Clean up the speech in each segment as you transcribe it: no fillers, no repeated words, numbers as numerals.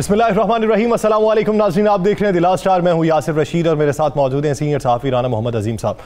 बिस्मिल्लाहिर्रहमानिर्रहीम। अस्सलाम वालेकुम नाज़रीन, आप देख रहे हैं दिला स्टार। मैं हूं यासिर रशीद और मेरे साथ मौजूद हैं सीनियर सहाफ़ी राना मोहम्मद अजीम साहब।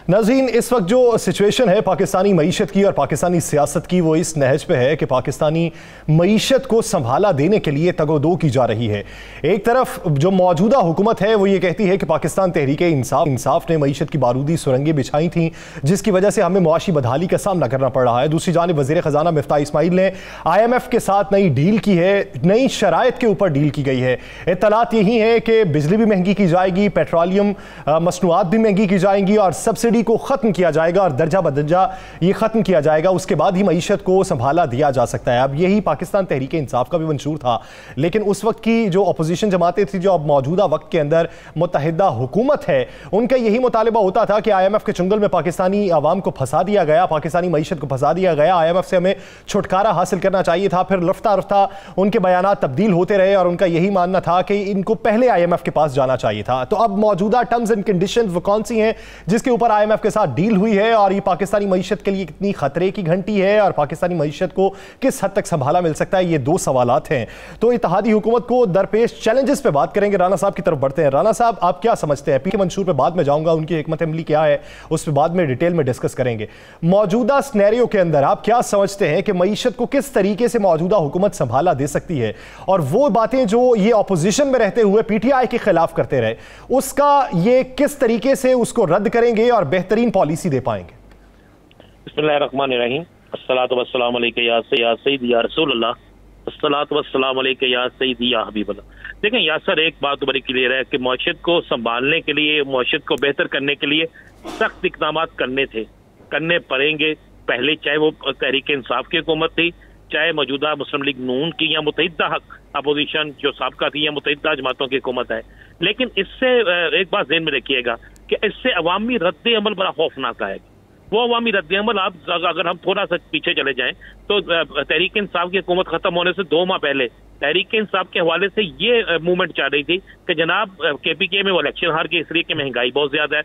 नाज़रीन, इस वक्त जो सिचुएशन है पाकिस्तानी मईशत की और पाकिस्तानी सियासत की, वो इस नहज पे है कि पाकिस्तानी मईशत को संभाला देने के लिए तगोदो की जा रही है। एक तरफ जो मौजूदा हुकूमत है वो ये कहती है कि पाकिस्तान तहरीक इंसाफ ने मईशत की बारूदी सुरंगें बिछाई थी, जिसकी वजह से हमें मुआशी बदहाली का सामना करना पड़ रहा है। दूसरी जानिब वज़ीर ख़जाना मिफ्ताह इस्माइल ने IMF के साथ नई डील की है, नई शराइत के ऊपर डील की गई है। इत्तलात यही है कि बिजली भी महंगी की जाएगी, पेट्रोलियम मसनूआत भी महंगी की जाएंगी और सब्सिडी को खत्म किया जाएगा और दर्जा बदर्जा ये खत्म किया जाएगा। उसके बाद ही मईशत को संभाला दिया जा सकता है। अब यही पाकिस्तान तहरीक इंसाफ का भी मंशूर था, लेकिन उस वक्त की जो अपोजिशन जमातें थी, जो अब मौजूदा वक्त के अंदर मुत्तहिदा हुकूमत है, उनका यही मुतालिबा होता था कि IMF के चुंगल में पाकिस्तानी आवाम को फंसा दिया गया, पाकिस्तानी मईशत को फंसा दिया गया। IMF से हमें छुटकारा हासिल करना चाहिए था। फिर रफ्ता रफ्ता उनके बयानात तब्दील होते रहे और उनका यही मानना था कि इनको पहले IMF के पास जाना चाहिए था। तो अब मौजूदा टर्म्स एंड कंडीशंस वो कौन सी हैं जिसके ऊपर IMF के साथ डील हुई है, और ये पाकिस्तानी मईशत के लिए कितनी खतरे की घंटी है और पाकिस्तानी मईशत को किस हद तक संभाला मिल सकता है, ये दो सवालात हैं। तो इत्तेहादी हुकूमत को दरपेश चैलेंजेस पे बात करेंगे। राना साहब की तरफ बढ़ते हैं। राना साहब, आप क्या समझते हैं? पीके मंशूर पे बाद में जाऊंगा, उनकी हिकमत अमली क्या है उस पर बाद में डिटेल में डिस्कस करेंगे। मौजूदा सिनेरियो के अंदर आप क्या समझते हैं कि मईशत को किस तरीके से मौजूदा हुकूमत संभाला दे सकती है, और वो बातें जो ये अपोजिशन में रहते हुए PTI के खिलाफ करते रहे, उसका ये किस तरीके से उसको रद्द करेंगे और बेहतरीन पॉलिसी दे पाएंगे? बिस्मिल्लाहिर्रहमानिर्रहीम। अस्सलातु वस्सलामु अलैका या सय्यद या रसूलल्लाह, अस्सलातु वस्सलामु अलैका या सय्यदी या हबीबल्लाह। देखें यासर, एक बात तो बड़ी क्लियर है कि मौशत को संभालने के लिए, मौशत को बेहतर करने के लिए सख्त इक़दाम करने पड़ेंगे। पहले चाहे वो तहरीक इंसाफ की हुकूमत थी, चाहे मौजूदा मुस्लिम लीग नून की, या मुत्तहिदा हक अपोजिशन जो साबका थी, या मुत्तहिदा जमातों की हुकूमत है। लेकिन इससे एक बात ज़हन में रखिएगा कि इससे अवामी रद्द अमल बड़ा खौफनाक आएगा। वो अवामी रद्द अमल, आप अगर हम थोड़ा सा पीछे चले जाएं तो तहरीक इंसाफ की हुकूमत खत्म होने से 2 माह पहले तहरीक इंसाफ के हवाले से ये मूवमेंट चल रही थी कि जनाब KPK में वो इलेक्शन हार के, इसलिए कि महंगाई बहुत ज्यादा है।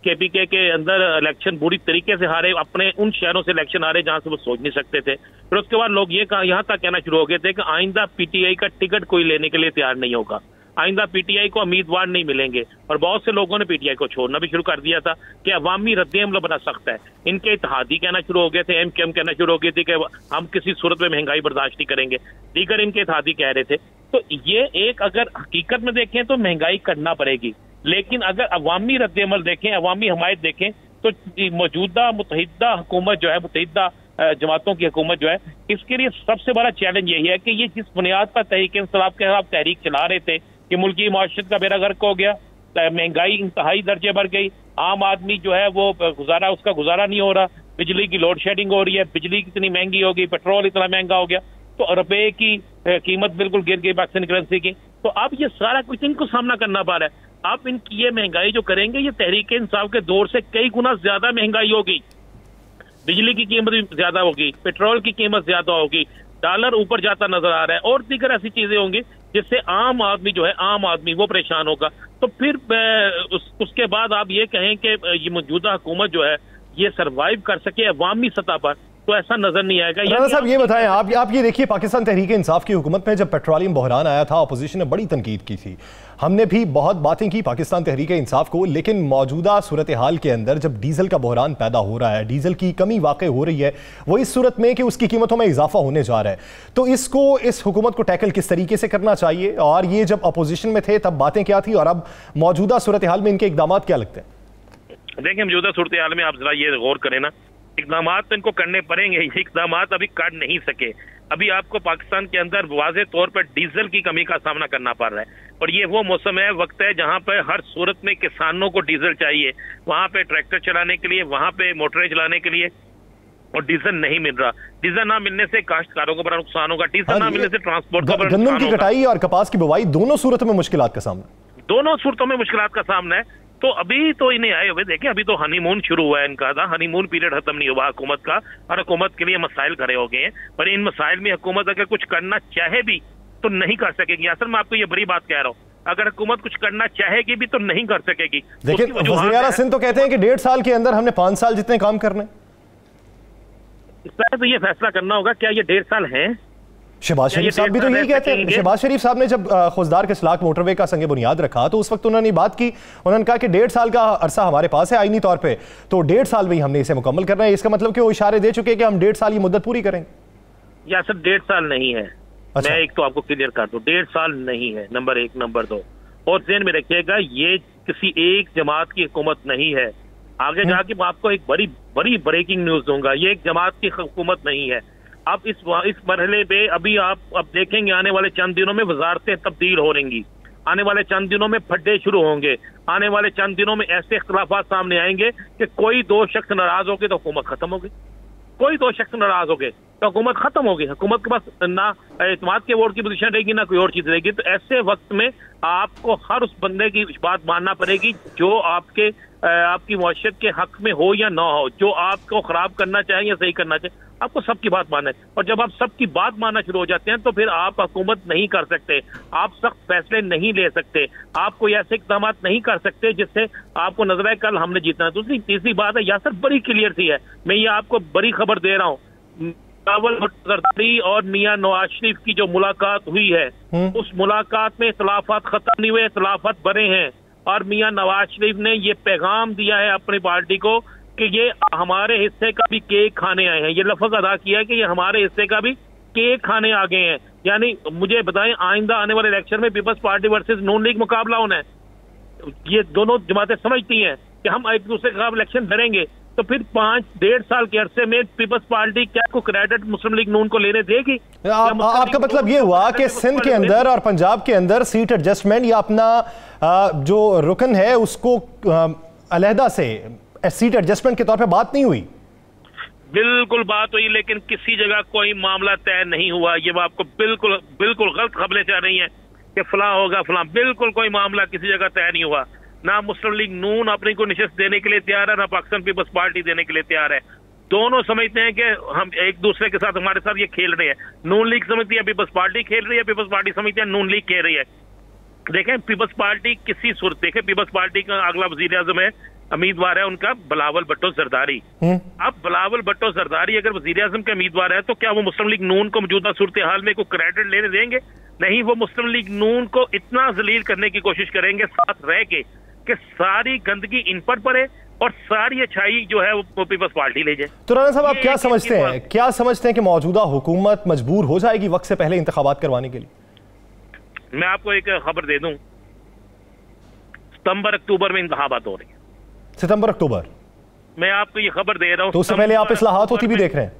KPK के अंदर इलेक्शन बुरी तरीके से हारे, अपने उन शहरों से इलेक्शन हारे जहां से वो सोच नहीं सकते थे। फिर उसके बाद लोग ये यहाँ तक कहना शुरू हो गए थे कि आइंदा PTI का टिकट कोई लेने के लिए तैयार नहीं होगा, आइंदा PTI को उम्मीदवार नहीं मिलेंगे। और बहुत से लोगों ने PTI को छोड़ना भी शुरू कर दिया था कि अवामी रद्द-ए-अमल बड़ा सख्त है। इनके इत्तेहादी कहना शुरू हो गए थे, MKM कहना शुरू हो गई थी कि हम किसी सूरत में महंगाई बर्दाश्त नहीं करेंगे, दीगर इनके इत्तेहादी कह रहे थे। तो ये एक, अगर हकीकत में देखें तो महंगाई करना पड़ेगी, लेकिन अगर अवामी रद्द-ए-अमल देखें, अवामी हमायत देखें, तो मौजूदा मुत्तहिदा हुकूमत जो है, मुत्तहिदा जमातों की हुकूमत जो है, इसके लिए सबसे बड़ा चैलेंज यही है कि ये जिस बुनियाद पर तहरीक इंसाफ के खिलाफ तहरीक चला रहे थे कि मुल्की माशरत का बेड़ा गर्क हो गया, महंगाई इंतहाई दर्जे बढ़ गई, आम आदमी जो है वो उसका गुजारा नहीं हो रहा, बिजली की लोड शेडिंग हो रही है, बिजली कितनी महंगी हो गई, पेट्रोल इतना महंगा हो गया, तो रुपए की कीमत बिल्कुल गिर गई पाकिस्तानी करेंसी की। तो अब ये सारा कुछ इनको सामना करना पड़ रहा है। अब इनकी ये महंगाई जो करेंगे, ये तहरीक इंसाफ के दौर से कई गुना ज्यादा महंगाई होगी। बिजली की कीमत भी ज्यादा होगी, पेट्रोल की कीमत ज्यादा होगी, डॉलर ऊपर जाता नजर आ रहा है, और दीगर ऐसी चीजें होंगी जिससे आम आदमी जो है, आम आदमी वो परेशान होगा। तो फिर उसके बाद आप ये कहें कि ये मौजूदा हुकूमत जो है ये सरवाइव कर सके अवामी सतह पर, तो ऐसा नजर नहीं आएगा। राना साहब, ये बताएं, आप ये देखिए, पाकिस्तान तहरीक इंसाफ की हुकूमत में जब पेट्रोलियम बहरान आया था, अपोजिशन ने बड़ी तनकीद की थी, हमने भी बहुत बातें की पाकिस्तान तहरीक इंसाफ को, लेकिन मौजूदा सूरत हाल के अंदर जब डीजल का बहरान पैदा हो रहा है, डीजल की कमी वाक़ई हो रही है, वो इस सूरत में कि उसकी कीमतों में इजाफा होने जा रहा है, तो इस हुकूमत को टैकल किस तरीके से करना चाहिए? और ये जब अपोजिशन में थे तब बातें क्या थी, और अब मौजूदा सूरत हाल में इनके इकदाम क्या लगते हैं? देखिए, मौजूदा सूरत हाल में आप जरा ये गौर करें ना, इकदाम तो इनको करने पड़ेंगे, ये इकदाम अभी कर नहीं सके। अभी आपको पाकिस्तान के अंदर वाज़े तौर पर डीजल की कमी का सामना करना पड़ रहा है, और ये वो मौसम है, वक्त है जहां पर हर सूरत में किसानों को डीजल चाहिए, वहां पे ट्रैक्टर चलाने के लिए, वहां पे मोटरें चलाने के लिए, और डीजल नहीं मिल रहा। डीजल ना मिलने से काश्तकारों को बड़ा नुकसान होगा, डीजल ना मिलने से ट्रांसपोर्ट का बड़ा गन्नम की कटाई और कपास की बुवाई दोनों सूरतों में मुश्किलात का सामना, दोनों सूरतों में मुश्किलात का सामना है। तो अभी तो इन्हें आए हुए, देखिए अभी तो हनीमून शुरू हुआ है इनका, था हनीमून पीरियड खत्म नहीं हुआ हुकूमत का, और हुकूमत के लिए मसाइल खड़े हो गए हैं। पर इन मसाइल में हुकूमत अगर कुछ करना चाहे भी तो नहीं कर सकेगी। असल में आपको ये बड़ी बात कह रहा हूँ, अगर हुकूमत कुछ करना चाहेगी भी तो नहीं कर सकेगी। लेकिन वज़ीर आला सिंध तो कहते हैं कि 1.5 साल के अंदर हमने 5 साल जितने काम करने, इस तरह तो ये फैसला करना होगा क्या ये 1.5 साल है। शहबाज शरीफ साहब भी तो यही कहते हैं। शहबाज शरीफ साहब ने जब खुजदार के सलाक मोटरवे का संग बुनियाद रखा तो उस वक्त उन्होंने बात की, उन्होंने कहा कि 1.5 साल का अरसा हमारे पास है आईनी तौर पे, तो 1.5 साल में ही हमने इसे मुकम्मल करना है। इसका मतलब कि वो इशारे दे चुके हैं कि हम 1.5 साल की मुद्दत पूरी करेंगे। या सर 1.5 साल नहीं है। अच्छा। मैं एक तो आपको क्लियर कर दूं, 1.5 साल नहीं है, नंबर 1। नंबर 2, और ध्यान में रखिएगा ये किसी एक जमात की हुकूमत नहीं है। आगे जाके मैं आपको एक बड़ी बड़ी ब्रेकिंग न्यूज दूंगा, ये एक जमात की हुकूमत नहीं है। अब इस मरहले पे अभी आप अब देखेंगे आने वाले चंद दिनों में वजारतें तब्दील हो रहेंगी, आने वाले चंद दिनों में फड्डे शुरू होंगे, आने वाले चंद दिनों में ऐसे इख्तलाफात सामने आएंगे कि कोई 2 शख्स नाराज हो गए तो हुकूमत खत्म हो गई, कोई 2 शख्स नाराज हो गए तो हुकूमत खत्म होगी। हुकूमत के पास ना एतमाद के वोट की पोजीशन रहेगी ना कोई और चीज रहेगी। तो ऐसे वक्त में आपको हर उस बंदे की बात मानना पड़ेगी जो आपकी मौशत के हक में हो या ना हो, जो आपको खराब करना चाहे या सही करना चाहे, आपको सबकी बात मानना है। और जब आप सबकी बात मानना शुरू हो जाते हैं तो फिर आप हुकूमत नहीं कर सकते, आप सख्त फैसले नहीं ले सकते, आप कोई ऐसे इक़दाम नहीं कर सकते जिससे आपको नजर आए कल हमने जीतना है। दूसरी तीसरी बात है यासर, बड़ी क्लियर सी है, मैं ये आपको बड़ी खबर दे रहा हूँ, बिलावल भुट्टो जरदारी और मियां नवाज शरीफ की जो मुलाकात हुई है, उस मुलाकात में इख्तलाफात खत्म नहीं हुए, इख्तलाफात बढ़े हैं। और मियां नवाज शरीफ ने ये पैगाम दिया है अपनी पार्टी को कि ये हमारे हिस्से का भी केक खाने आए हैं, ये लफ्ज अदा किया है कि ये हमारे हिस्से का भी केक खाने आ गए हैं। यानी मुझे बताएं, आइंदा आने वाले इलेक्शन में पीपल्स पार्टी वर्सेस नून लीग मुकाबला होना है। ये दोनों जमातें समझती हैं कि हम एक दूसरे का इलेक्शन लड़ेंगे, तो फिर 5-1.5 साल के अरसे में पीपल्स पार्टी क्या को क्रेडिट मुस्लिम लीग नून को लेने देगी? आपका मतलब ये हुआ कि सिंध के अंदर और पंजाब के अंदर सीट एडजस्टमेंट या अपना जो रुकन है उसको अलहदा से सीट एडजस्टमेंट के तौर पे बात नहीं हुई? बिल्कुल बात हुई, लेकिन किसी जगह कोई मामला तय नहीं हुआ। ये वो आपको बिल्कुल बिल्कुल गलत खबरें चल रही हैं कि फलां होगा फलां, बिल्कुल कोई मामला किसी जगह तय नहीं हुआ। ना मुस्लिम लीग नून अपनी को निशस्त देने के लिए तैयार है, ना पाकिस्तान पीपल्स पार्टी देने के लिए तैयार है। दोनों समझते हैं कि हम एक दूसरे के साथ, हमारे साथ ये खेल रहे हैं। नून लीग समझती है पीपल्स पार्टी खेल रही है, पीपल्स पार्टी समझती है नून लीग खेल रही है। देखें पीपल्स पार्टी किसी सूरत, देखें पीपल्स पार्टी का अगला वजीर आजम है, उम्मीदवार है उनका बिलावल भुट्टो जरदारी। अब बिलावल भुट्टो जरदारी अगर वजीर आजम का उम्मीदवार है तो क्या वो मुस्लिम लीग नून को मौजूदा सूरत हाल में कोई क्रेडिट लेने देंगे? नहीं, वो मुस्लिम लीग नून को इतना जलील करने की कोशिश करेंगे साथ रह के कि सारी गंदगी इन पर पड़े और सारी अच्छाई जो है वो पीपल्स पार्टी ले जाए। तो राना साहब, आप क्या समझते हैं कि मौजूदा हुकूमत मजबूर हो जाएगी वक्त से पहले इंतखाबात करवाने के लिए? मैं आपको एक खबर दे दूं, सितंबर अक्टूबर में इंतखाबात हो रही है। सितंबर अक्टूबर? मैं आपको ये खबर दे रहा हूं। तो उससे पहले आप इस्लाहात होती भी देख रहे हैं?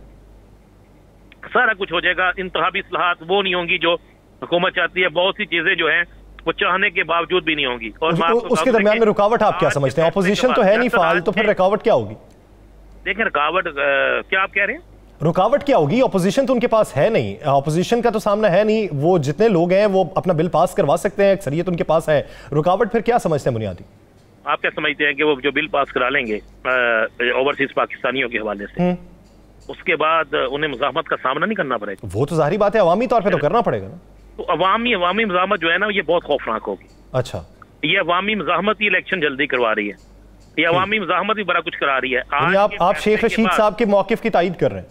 सारा कुछ हो जाएगा। इंतखाबी इस्लाहात वो नहीं होंगी जो हुकूमत चाहती है, बहुत सी चीजें जो है वो चाहने के बावजूद भी नहीं होंगी। और उसके दरमियान में रुकावट आप क्या समझते हैं? अपोजिशन तो है नहीं फाल, तो फिर रुकावट क्या होगी? देखिए रुकावट क्या आप कह रहे हैं? रुकावट क्या होगी? अपोजिशन तो उनके पास है नहीं, अपोजिशन का तो सामना है नहीं, वो जितने लोग हैं वो अपना बिल पास करवा सकते हैं, अक्सरियत उनके पास है। रुकावट फिर क्या समझते हैं बुनियादी? आप क्या समझते हैं कि वो जो बिल पास करा लेंगे ओवरसीज पाकिस्तानियों के हवाले से, उसके बाद उन्हें मुज़ाहमत का सामना नहीं करना पड़ेगा? वो तो जाहिर बात है, अवामी तौर पे तो करना पड़ेगा ना। तो अवामी मुज़ाहमत जो है ना, ये बहुत खौफनाक होगी। अच्छा, ये अवामी मुज़ाहमत ही इलेक्शन जल्दी करवा रही है, ये अवामी मुज़ाहमत भी बड़ा कुछ करा रही है। आप शेख रशीद साहब के मौक़िफ़ की तायीद कर रहे हैं?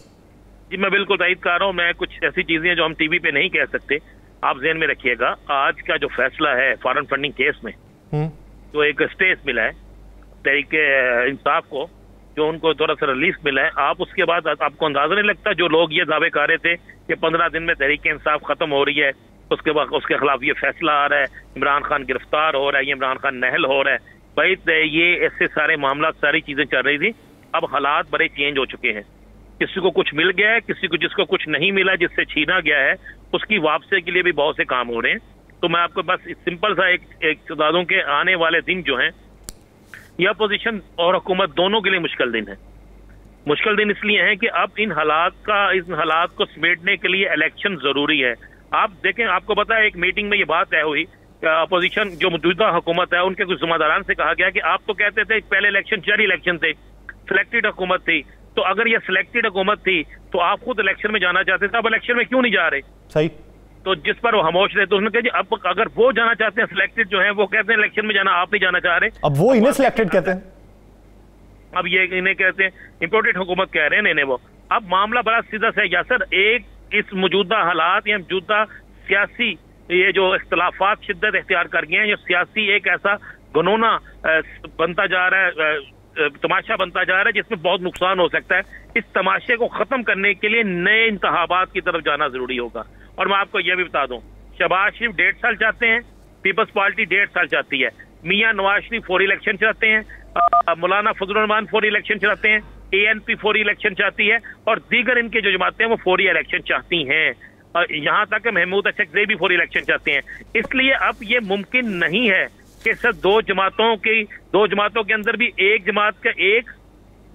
जी मैं बिल्कुल तायीद कर रहा हूँ। मैं कुछ ऐसी चीजें जो हम टीवी पे नहीं कह सकते, आप ज़हन में रखिएगा। आज का जो फैसला है फॉरेन फंडिंग केस में, जो एक स्टेज मिला है तहरीक इंसाफ को, जो उनको थोड़ा सा रिलीफ मिला है, आप उसके बाद आपको अंदाजा नहीं लगता जो लोग ये दावे कर रहे थे कि 15 दिन में तहरीक इंसाफ खत्म हो रही है, उसके बाद उसके खिलाफ ये फैसला आ रहा है, इमरान खान गिरफ्तार हो रहा है, ये इमरान खान नहल हो रहा है, भाई ये ऐसे सारे मामला सारी चीजें चल रही थी। अब हालात बड़े चेंज हो चुके हैं, किसी को कुछ मिल गया है, किसी को जिसको कुछ नहीं मिला, जिससे छीना गया है, उसकी वापसी के लिए भी बहुत से काम हो रहे हैं। तो मैं आपको बस सिंपल सा एक बता दूं कि आने वाले दिन जो हैं यह अपोजिशन और हुकूमत दोनों के लिए मुश्किल दिन है। मुश्किल दिन इसलिए है कि अब इन हालात को समेटने के लिए इलेक्शन जरूरी है। आप देखें, आपको पता है एक मीटिंग में ये बात तय हुई, अपोजिशन जो मौजूदा हुकूमत है उनके कुछ जिम्मेदारान से कहा गया कि आप तो कहते थे पहले इलेक्शन 4 इलेक्शन थे, सिलेक्टेड हुकूमत थी, तो अगर ये सिलेक्टेड हुकूमत थी तो आप खुद इलेक्शन में जाना चाहते थे, अब इलेक्शन में क्यों नहीं जा रहे? सही। तो जिस पर वो खामोश रहे, तो उसने कहा जी अब अगर वो जाना चाहते हैं, सिलेक्टेड जो है वो कहते हैं इलेक्शन में जाना, आप नहीं जाना चाह रहे, अब वो इन्हें सिलेक्टेड कहते हैं, अब ये इन्हें कहते हैं इम्पोर्टेड हुकूमत कह रहे हैं इन्हें वो। अब मामला बड़ा सीधा सा है यासर, एक इस मौजूदा हालात या मौजूदा सियासी ये जो इख्तलाफात शिद्दत इख्तियार कर गए हैं, जो सियासी एक ऐसा घनौना बनता जा रहा है, तमाशा बनता जा रहा है जिसमें बहुत नुकसान हो सकता है। इस तमाशे को खत्म करने के लिए नए इंतखाबात की तरफ जाना जरूरी होगा। और मैं आपको यह भी बता दूं, शहबाज शरीफ 1.5 साल चाहते हैं, पीपल्स पार्टी 1.5 साल चाहती है, मियां नवाज शरीफ 4 इलेक्शन चाहते हैं, मौलाना फजलुर रहमान 4 इलेक्शन चाहते हैं, ANP 4 इलेक्शन चाहती है, और दीगर इनके जो जमातें हैं वो 4 इलेक्शन चाहती हैं। यहाँ तक महमूद अशरफ भी 4 इलेक्शन चाहते हैं। इसलिए अब ये मुमकिन नहीं है कि सर दो जमातों के अंदर भी एक जमात का एक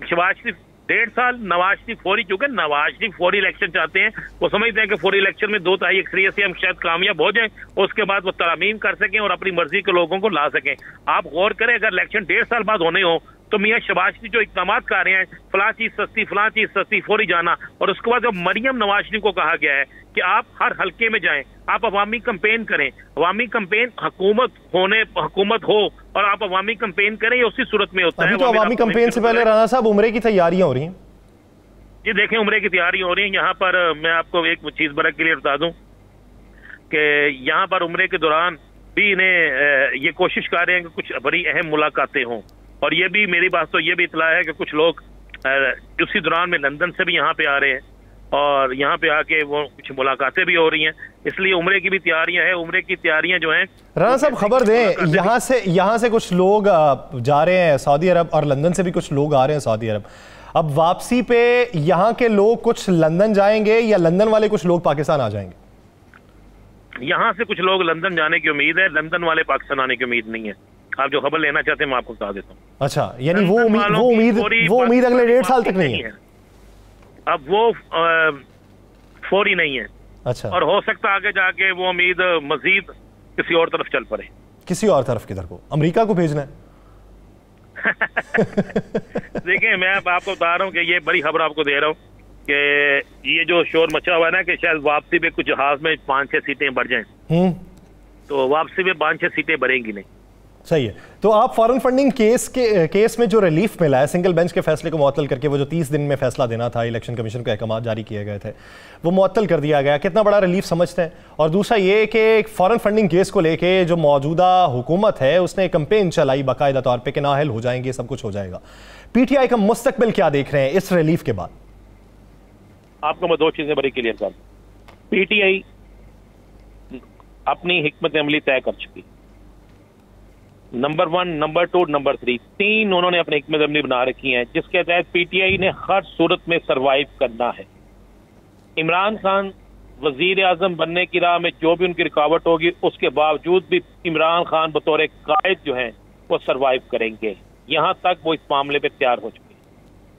शहबाज शरीफ 1.5 साल, नवाज शरीफ 4 ही, चूंकि नवाज शरीफ 4 इलेक्शन चाहते हैं, वो समझते हैं कि 4 इलेक्शन में 2/3 अक्सरियत से हम शायद कामयाब हो जाएं, उसके बाद वो तरामीम कर सकें और अपनी मर्जी के लोगों को ला सकें। आप गौर करें, अगर इलेक्शन 1.5 साल बाद होने हो तो मियां शहबाज शरीफ जो इकदाम कर रहे हैं, फलां चीज सस्ती फौरी जाना, और उसके बाद जब मरियम नवाज शरीफ को कहा गया है कि आप हर हल्के में जाएं, आप अवामी कंपेन करें, अवामी कंपेन हुकूमत हो और आप अवामी कंपेन करें, ये उसी सूरत में होता है। तो अवामी कंपेन से पहले राना साहब उम्रे की तैयारियां हो रही हैं। जी देखें, उम्रे की तैयारियां हो रही हैं। यहाँ पर मैं आपको एक चीज बरक के लिए बता दूं कि यहाँ पर उम्रे के दौरान भी इन्हें ये कोशिश कर रहे हैं कि कुछ बड़ी अहम मुलाकातें हों, और ये भी मेरी बात तो ये भी इतला है कि कुछ लोग उसी दौरान में लंदन से भी यहाँ पे आ रहे हैं और यहाँ पे आके वो कुछ मुलाकातें भी हो रही हैं। इसलिए उम्रे की भी तैयारियां हैं। उम्रे की तैयारियां जो हैं, राना साहब खबर दें, यहाँ से कुछ लोग जा रहे हैं सऊदी अरब और लंदन से भी कुछ लोग आ रहे हैं सऊदी अरब। अब वापसी पे यहाँ के लोग कुछ लंदन जाएंगे या लंदन वाले कुछ लोग पाकिस्तान आ जाएंगे? यहाँ से कुछ लोग लंदन जाने की उम्मीद है, लंदन वाले पाकिस्तान आने की उम्मीद नहीं है। आप जो खबर लेना चाहते हैं मैं आपको बता देता हूँ। अच्छा, यानी वो उम्मीद अगले 1.5 साल तक नहीं है। अब वो फौरी नहीं है। अच्छा, और हो सकता है आगे जाके वो उम्मीद मजीद किसी और तरफ चल पड़े। किसी और तरफ किधर को? अमेरिका को भेजना है? देखिए, मैं आपको बता रहा हूँ कि ये बड़ी खबर आपको दे रहा हूँ कि ये जो शोर मचा हुआ है ना कि शायद वापसी में कुछ जहाज में 5-6 सीटें बढ़ जाएं, तो वापसी में 5-6 सीटें बढ़ेंगी नहीं। सही है। तो आप फॉरेन फंडिंग केस में जो रिलीफ मिला है सिंगल बेंच के फैसले को मुअत्तल करके, वो जो 30 दिन में फैसला देना था, इलेक्शन कमीशन को अहकाम जारी किए गए थे, वो मुअत्तल कर दिया गया, कितना बड़ा रिलीफ समझते हैं? और दूसरा ये कि फॉरेन फंडिंग केस को लेके जो मौजूदा हुकूमत है उसने कैंपेन चलाई बाकायदा तौर पर कि नाअहल हो जाएंगे, सब कुछ हो जाएगा। PTI का मुस्तकबिल क्या देख रहे हैं इस रिलीफ के बाद? आपको मैं 2 चीजें बड़ी क्लियर कर दूं। PTI अपनी हिकमत अमली तय कर चुकी, नंबर 1, नंबर 2, नंबर 3, 3 उन्होंने अपनी हिकमत अमली बना रखी हैं, जिसके तहत PTI ने हर सूरत में सरवाइव करना है। इमरान खान वजीर आजम बनने की राह में जो भी उनकी रुकावट होगी, उसके बावजूद भी इमरान खान बतौर कायद जो है वो सरवाइव करेंगे। यहाँ तक वो इस मामले पे तैयार हो चुके हैं।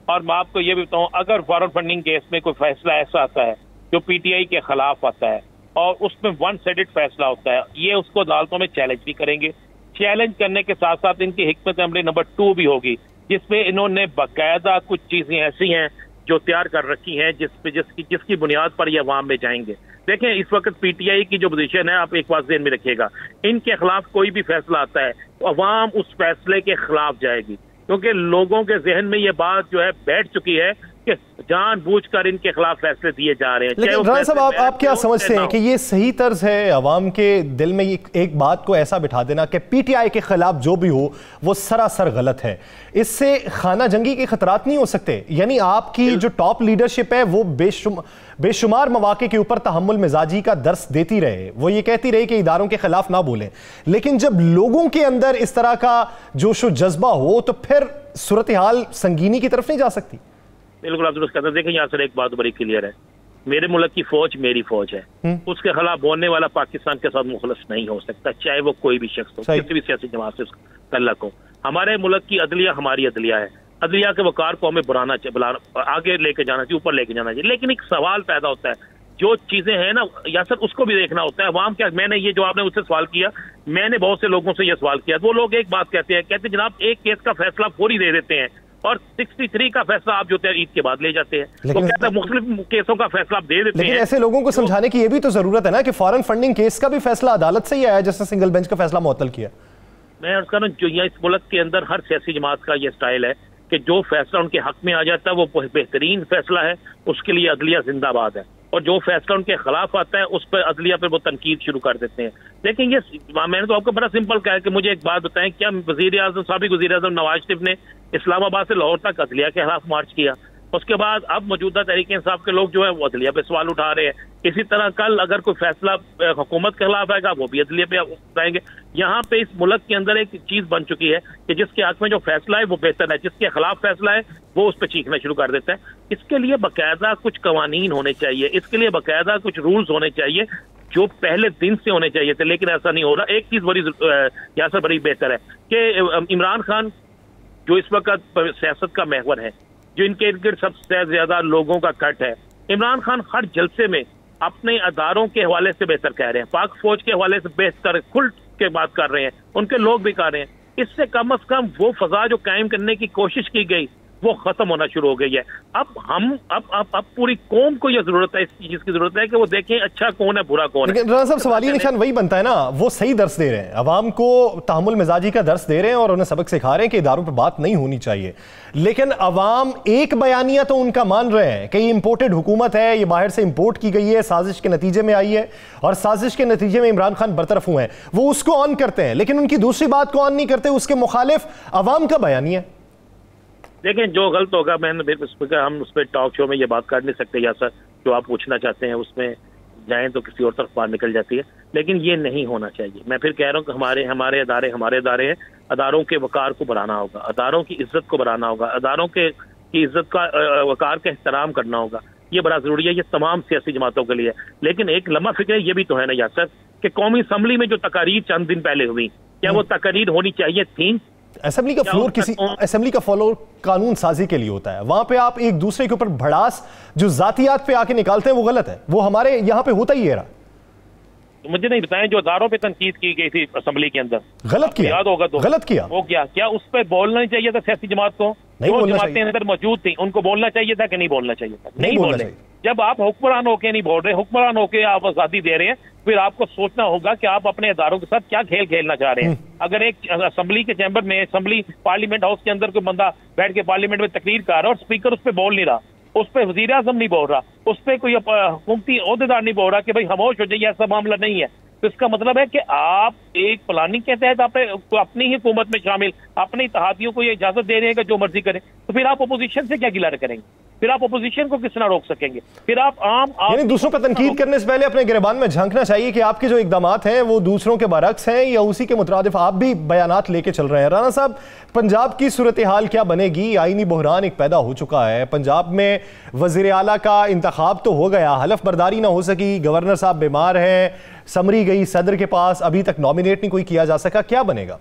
और मैं आपको ये भी बताऊँ, अगर फॉरेन फंडिंग केस में कोई फैसला ऐसा आता है जो PTI के खिलाफ आता है और उसमें 1 साइडेड फैसला होता है, ये उसको अदालतों में चैलेंज भी करेंगे। चैलेंज करने के साथ साथ इनकी हिकमत अमली नंबर 2 भी होगी, जिसमें इन्होंने बाकायदा कुछ चीजें ऐसी हैं जो तैयार कर रखी हैं जिसकी बुनियाद पर ये अवाम में जाएंगे। देखें, इस वक्त PTI की जो पोजीशन है, आप एक बात ध्यान में रखिएगा, इनके खिलाफ कोई भी फैसला आता है तो अवाम उस फैसले के खिलाफ जाएगी, क्योंकि लोगों के जहन में ये बात जो है बैठ चुकी है कि जानबूझकर इनके खिलाफ फैसले दिए जा रहे हैं। लेकिन राना साहब, आप क्या समझते हैं कि ये सही तर्ज है अवाम के दिल में एक बात को ऐसा बिठा देना कि PTI के खिलाफ जो भी हो वो सरासर गलत है? इससे खाना जंगी के खतरात नहीं हो सकते? यानी आपकी जो टॉप लीडरशिप है वो बेशुमार मौके के ऊपर तहम्मुल मिजाजी का दर्स देती रहे, वो ये कहती रही कि इदारों के खिलाफ ना बोलें, लेकिन जब लोगों के अंदर इस तरह का जोश व जज्बा हो तो फिर सूरत हाल संगीनी की तरफ नहीं जा सकती। बिल्कुल आप दुरुस्त कहते हैं। देखें, यहाँ से एक बात बड़ी क्लियर है, मेरे मुल्क की फौज मेरी फौज है, उसके खिलाफ बोलने वाला पाकिस्तान के साथ मुखलस नहीं हो सकता, चाहे वो कोई भी शख्स हो, किसी भी सियासी जमात से तल्लक हो। हमारे मुल्क की अदलिया हमारी अदलिया है, अदलिया के वकार को हमें आगे लेके जाना चाहिए, ऊपर लेके जाना चाहिए। लेकिन एक सवाल पैदा होता है, जो चीजें हैं ना यासर, उसको भी देखना होता है। अवाम क्या, मैंने ये जो आपने उससे सवाल किया, मैंने बहुत से लोगों से ये सवाल किया, वो लोग एक बात कहते हैं जनाब एक केस का फैसला फौरी दे देते हैं और 63 का फैसला आप जो ईद के बाद ले जाते हैं, तो कहते हैं मुख्तलिफ केसों का फैसला आप दे देते हैं। लेकिन ऐसे लोगों को समझाने की ये भी तो जरूरत है ना कि फॉरेन फंडिंग केस का भी फैसला अदालत से ही आया, जैसे सिंगल बेंच का फैसला मुअत्तल किया। मैं अर्ज कर रहा हूं, जो इस मुल्क के अंदर हर सियासी जमात का ये स्टाइल है कि जो फैसला उनके हक में आ जाता है वो बेहतरीन फैसला है, उसके लिए अदलिया जिंदाबाद है। और जो फैसला उनके खिलाफ आता है उस पर अदलिया पर वो तनकीद शुरू कर देते हैं। लेकिन ये मैंने तो आपको बड़ा सिंपल कहा कि मुझे एक बात बताएं, क्या वजीर आजम, साबिक वजीर आजम नवाज शरीफ ने इस्लामाबाद से लाहौर तक अदलिया के खिलाफ मार्च किया? उसके बाद अब मौजूदा तहरीक इंसाफ के लोग जो है वो अदलिया पे सवाल उठा रहे हैं। इसी तरह कल अगर कोई फैसला हुकूमत के खिलाफ आएगा वो भी अदलिया पे उठाएंगे। यहाँ पे इस मुल्क के अंदर एक चीज बन चुकी है कि जिसके हक में जो फैसला है वो बेहतर है, जिसके खिलाफ फैसला है वो उस पर चीखना शुरू कर देता है। इसके लिए बाकायदा कुछ कवानीन होने चाहिए, इसके लिए बाकायदा कुछ रूल्स होने चाहिए जो पहले दिन से होने चाहिए थे, लेकिन ऐसा नहीं हो रहा। एक चीज बड़ी यासर बड़ी बेहतर है कि इमरान खान जो इस वक्त सियासत का महवर है, जो इनके इर्द गिर्द सबसे ज्यादा लोगों का कट है, इमरान खान हर जलसे में अपने अदारों के हवाले से बेहतर कह रहे हैं, पाक फौज के हवाले से बेहतर खुल के बात कर रहे हैं, उनके लोग भी कर रहे हैं। इससे कम अज कम वो फजा जो कायम करने की कोशिश की गई वो खत्म होना शुरू हो गई है। अब पूरी कौम को यह जरूरत है, इस चीज की जरूरत है कि वो देखें अच्छा कौन है बुरा कौन है। लेकिन राना साहब सवालिया निशान वही बनता है ना, वो सही दर्स दे रहे हैं, अवाम को तहम्मुल मिजाजी का दर्स दे रहे हैं और उन्हें सबक सिखा रहे हैं कि इदारों पर बात नहीं होनी चाहिए। लेकिन अवाम एक बयानिया तो उनका मान रहे हैं कि ये इंपोर्टेड हुकूमत है, ये बाहर से इंपोर्ट की गई है, साजिश के नतीजे में आई है और साजिश के नतीजे में इमरान खान बरतरफ हुए हैं, वो उसको ऑन करते हैं, लेकिन उनकी दूसरी बात को ऑन नहीं करते, उसके मुखालिफ अवाम का बयानिया। लेकिन जो गलत होगा, मैंने हम उस पर टॉक शो में ये बात कर नहीं सकते, या सर जो आप पूछना चाहते हैं उसमें जाएं तो किसी और तरफ बात निकल जाती है, लेकिन ये नहीं होना चाहिए। मैं फिर कह रहा हूँ कि हमारे अदारे हैं, अदारों के वकार को बढ़ाना होगा, अदारों की इज्जत को बढ़ाना होगा, अदारों की इज्जत का वकार का एहतराम करना होगा। ये बड़ा जरूरी है, ये तमाम सियासी जमातों के लिए। लेकिन एक लम्हा फिक्र ये भी तो है ना यासर कि कौमी असम्बली में जो तकारीर चंद दिन पहले हुई, क्या वो तकारीर होनी चाहिए थी? असेंबली का फ्लोर किसी असेंबली का फ्लोर कानून साजी के लिए होता है, वहां पे आप एक दूसरे के ऊपर भड़ास जो जातियात पे आके निकालते हैं वो गलत है, वो हमारे यहाँ पे होता ही है। मुझे नहीं बताएं जो अदारों पे तनकीद की गई थी असेंबली के अंदर, गलत किया, याद होगा तो गलत किया, वो क्या उस पर बोलना नहीं चाहिए था सियासी जमात को? जो जमातें अंदर मौजूद थी उनको बोलना चाहिए था कि नहीं बोलना चाहिए था? नहीं बोल रहे। जब आप हुक्मरान होके नहीं बोल रहे, हुक्मरान होके आप आजादी दे रहे हैं, फिर आपको सोचना होगा कि आप अपने इदारों के साथ क्या खेल खेलना चाह रहे हैं। अगर एक असेंबली के चैम्बर में, असेंबली पार्लियामेंट हाउस के अंदर कोई बंदा बैठ के पार्लियामेंट में तकरीर कर रहा है और स्पीकर उस पर बोल नहीं रहा, उस पर वजीर आजम नहीं बोल रहा, उस पर कोई हुकूमती ओहदेदार नहीं बोल रहा कि भाई खामोश हो जाइए, ऐसा मामला नहीं है, तो इसका मतलब है कि आप एक प्लानिंग के तहत अपनी ही हुकूमत में शामिल अपने इत्तेहादियों को ये इजाजत दे रहे हैं कि जो मर्जी करें, तो फिर आप अपोजिशन से क्या गिला करेंगे? फिर आप अपोजिशन को किस तरह रोक सकेंगे? फिर आप यानी दूसरों पर तनकीद करने से पहले अपने गिरबान में झांकना चाहिए कि आपके जो इकदामात हैं वो दूसरों के बरक्स हैं या उसी के मुतरादिफ आप भी बयानात लेके चल रहे हैं। राना साहब, पंजाब की सूरत हाल क्या बनेगी? आईनी बहरान एक पैदा हो चुका है, पंजाब में वजीर आला का इंतखाब तो हो गया, हलफ बर्दारी ना हो सकी, गवर्नर साहब बीमार हैं, समरी गई सदर के पास, अभी तक नॉमिनेट नहीं कोई किया जा सका, क्या बनेगा?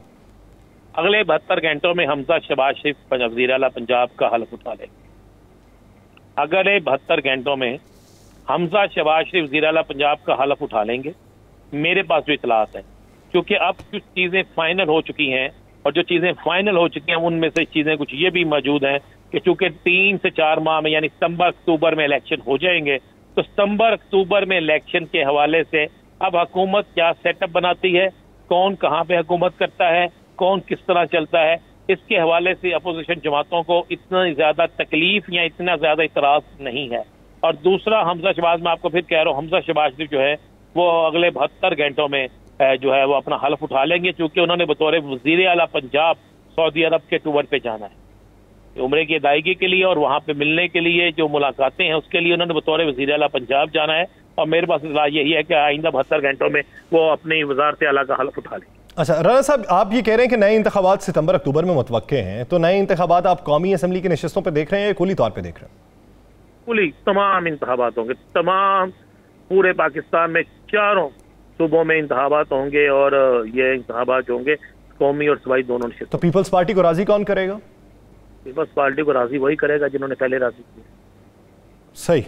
अगले 72 घंटों में हमजा शहबाज शरीफ वजीर आला पंजाब का हलफ उठा ले। अगले 72 घंटों में हमजा शहबाज शरीफ वजीर आला पंजाब का हलफ उठा लेंगे। मेरे पास जो इतलात है, क्योंकि अब कुछ चीजें फाइनल हो चुकी हैं और जो चीजें फाइनल हो चुकी हैं उनमें से चीजें कुछ ये भी मौजूद हैं कि चूंकि 3 से 4 माह में यानी सितंबर अक्टूबर में इलेक्शन हो जाएंगे, तो सितंबर अक्टूबर में इलेक्शन के हवाले से अब हुकूमत क्या सेटअप बनाती है, कौन कहाँ पे हुकूमत करता है, कौन किस तरह चलता है, इसके हवाले से अपोजिशन जमातों को इतना ज्यादा तकलीफ या इतना ज्यादा इतराज नहीं है। और दूसरा, हमजा शहबाज, मैं आपको फिर कह रहा हूँ, हमजा शहबाज शरीफ जो है वो अगले 72 घंटों में जो है वो अपना हलफ उठा लेंगे, क्योंकि उन्होंने बतौर वजीर आला पंजाब सऊदी अरब के टूर पे जाना है उम्रे की अदायगी के लिए, और वहाँ पे मिलने के लिए जो मुलाकातें हैं उसके लिए उन्होंने बतौर वजीर आला पंजाब जाना है। और मेरे पास इत्तला यही है कि आइंदा 72 घंटों में वो अपनी वजारत आला का हलफ उठा लेंगे। अच्छा राना साहब, आप ये कह रहे हैं कि नए इंतखाबात सितंबर अक्टूबर में मुतवक्के हैं, तो नए इंतखाबात आप कौमी असम्बली की नशिस्तों पर देख रहे हैं या कुली तौर पर देख रहे हैं? कुली तमाम इंतखाबात होंगे, तमाम पूरे पाकिस्तान में 4 सूबों में इंतखाबात होंगे और ये इंतखाबात होंगे कौमी और सूबाई दोनों नशिस्तों। तो पीपल्स पार्टी को राजी कौन करेगा? पीपल्स पार्टी को राजी वही करेगा जिन्होंने पहले राजी किया। सही,